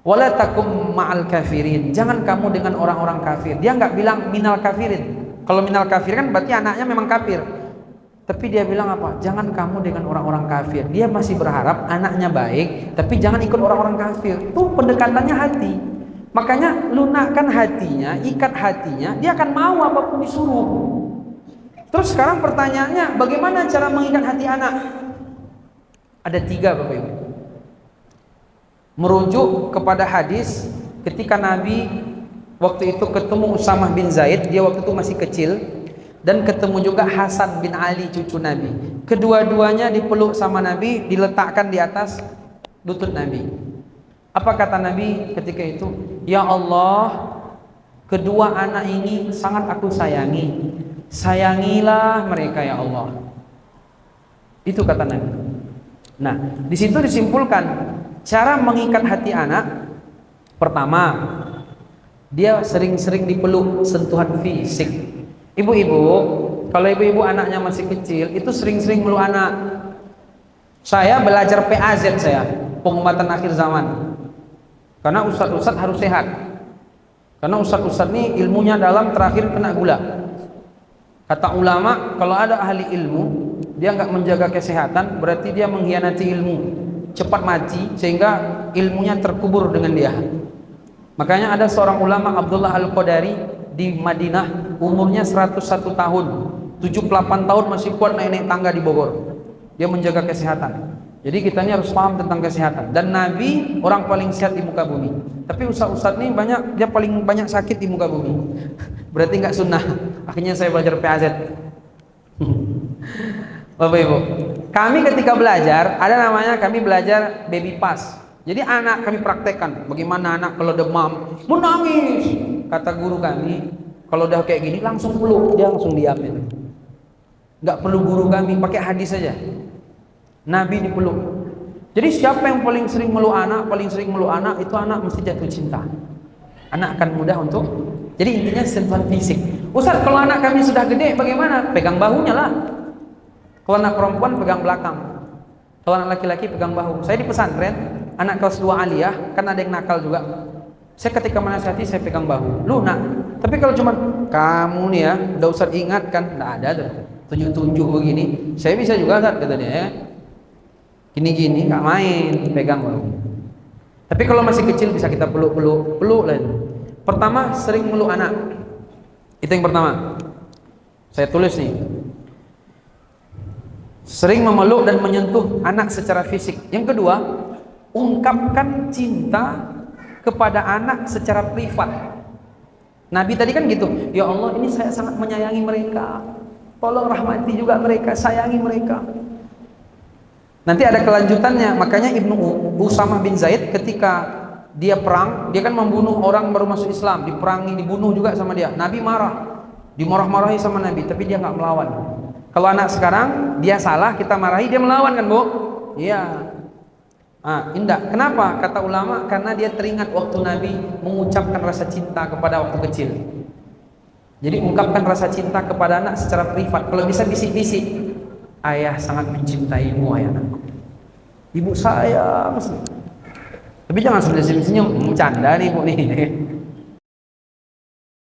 Wala takum ma'al kafirin, jangan kamu dengan orang-orang kafir. Dia nggak bilang minal kafirin. Kalau minal kafir kan berarti anaknya memang kafir. Tapi dia bilang apa? Jangan kamu dengan orang-orang kafir. Dia masih berharap anaknya baik, tapi jangan ikut orang-orang kafir. Itu pendekatannya hati. Makanya lunakkan hatinya, ikat hatinya, dia akan mau apapun disuruh. Terus sekarang pertanyaannya, bagaimana cara mengikat hati anak? Ada 3 Bapak Ibu. Merujuk kepada hadis ketika Nabi waktu itu ketemu Usamah bin Zaid, dia waktu itu masih kecil. Dan ketemu juga Hasan bin Ali, cucu Nabi. Kedua-duanya dipeluk sama Nabi, diletakkan di atas lutut Nabi. Apa kata Nabi ketika itu? Ya Allah, kedua anak ini sangat aku sayangi. Sayangilah mereka ya Allah. Itu kata Nabi. Nah, di situ disimpulkan cara mengikat hati anak. Pertama, dia sering-sering dipeluk, sentuhan fisik. Ibu-ibu, kalau ibu-ibu anaknya masih kecil, itu sering-sering meluk anak. Saya belajar PAZ saya, pengumatan akhir zaman. Karena ustadz-ustadz harus sehat. Karena ustadz-ustadz ini ilmunya dalam, terakhir kena gula. Kata ulama, kalau ada ahli ilmu, dia nggak menjaga kesehatan, berarti dia mengkhianati ilmu. Cepat mati, sehingga ilmunya terkubur dengan dia. Makanya ada seorang ulama, Abdullah Al-Qadari, di Madinah, umurnya 101 tahun, 78 tahun masih kuat naik-naik tangga di Bogor. Dia menjaga kesehatan. Jadi kita ini harus paham tentang kesehatan. Dan Nabi orang paling sehat di muka bumi. Tapi ustaz-ustaz ini dia paling banyak sakit di muka bumi. Berarti nggak sunnah. Akhirnya saya belajar PAZ. Bapak Ibu, kami ketika belajar ada namanya kami belajar baby pass. Jadi anak kami praktekkan bagaimana anak kalau demam menangis. Kata guru kami, kalau udah kayak gini langsung peluk, dia langsung diam itu. Nggak perlu guru kami, pakai hadis saja. Nabi dipeluk. Jadi siapa yang paling sering meluk anak, itu anak mesti jatuh cinta. Anak akan mudah untuk, jadi intinya sentuhan fisik. Ustaz, kalau anak kami sudah gede bagaimana? Pegang bahunya lah. Kalau anak perempuan pegang belakang. Kalau anak laki-laki pegang bahu. Saya di pesantren, anak kelas 2 aliyah, kan ada yang nakal juga. Saya ketika menasihati saya pegang bahu. Lu nak, tapi kalau cuma kamu nih ya, udah usah ingatkan, enggak ada tuh. Tunjuk-tunjuk begini. Saya bisa juga Ustaz kata dia ya. Gini-gini enggak main, pegang bahu. Tapi kalau masih kecil bisa kita peluk lah itu. Pertama, sering meluk anak. Itu yang pertama. Saya tulis nih. Sering memeluk dan menyentuh anak secara fisik. Yang kedua, ungkapkan cinta kepada anak secara privat. Nabi tadi kan gitu, ya Allah ini saya sangat menyayangi mereka, tolong rahmati juga mereka, sayangi mereka. Nanti ada kelanjutannya. Makanya Ibnu Usamah bin Zaid ketika dia perang, dia kan membunuh orang baru masuk Islam, diperangi, dibunuh juga sama dia. Nabi marah, dimarah-marahi sama Nabi, tapi dia nggak melawan. Kalau anak sekarang dia salah, kita marahi, dia melawan kan Bu? Iya. Indah. Kenapa? Kata ulama, karena dia teringat waktu Nabi mengucapkan rasa cinta kepada waktu kecil. Jadi ungkapkan rasa cinta kepada anak secara privat. Kalau bisa bisik-bisik, ayah sangat mencintaimu ayah anakku, ibu sayang. Tapi jangan sambil senyum-senyum, bercanda nih Bu nih.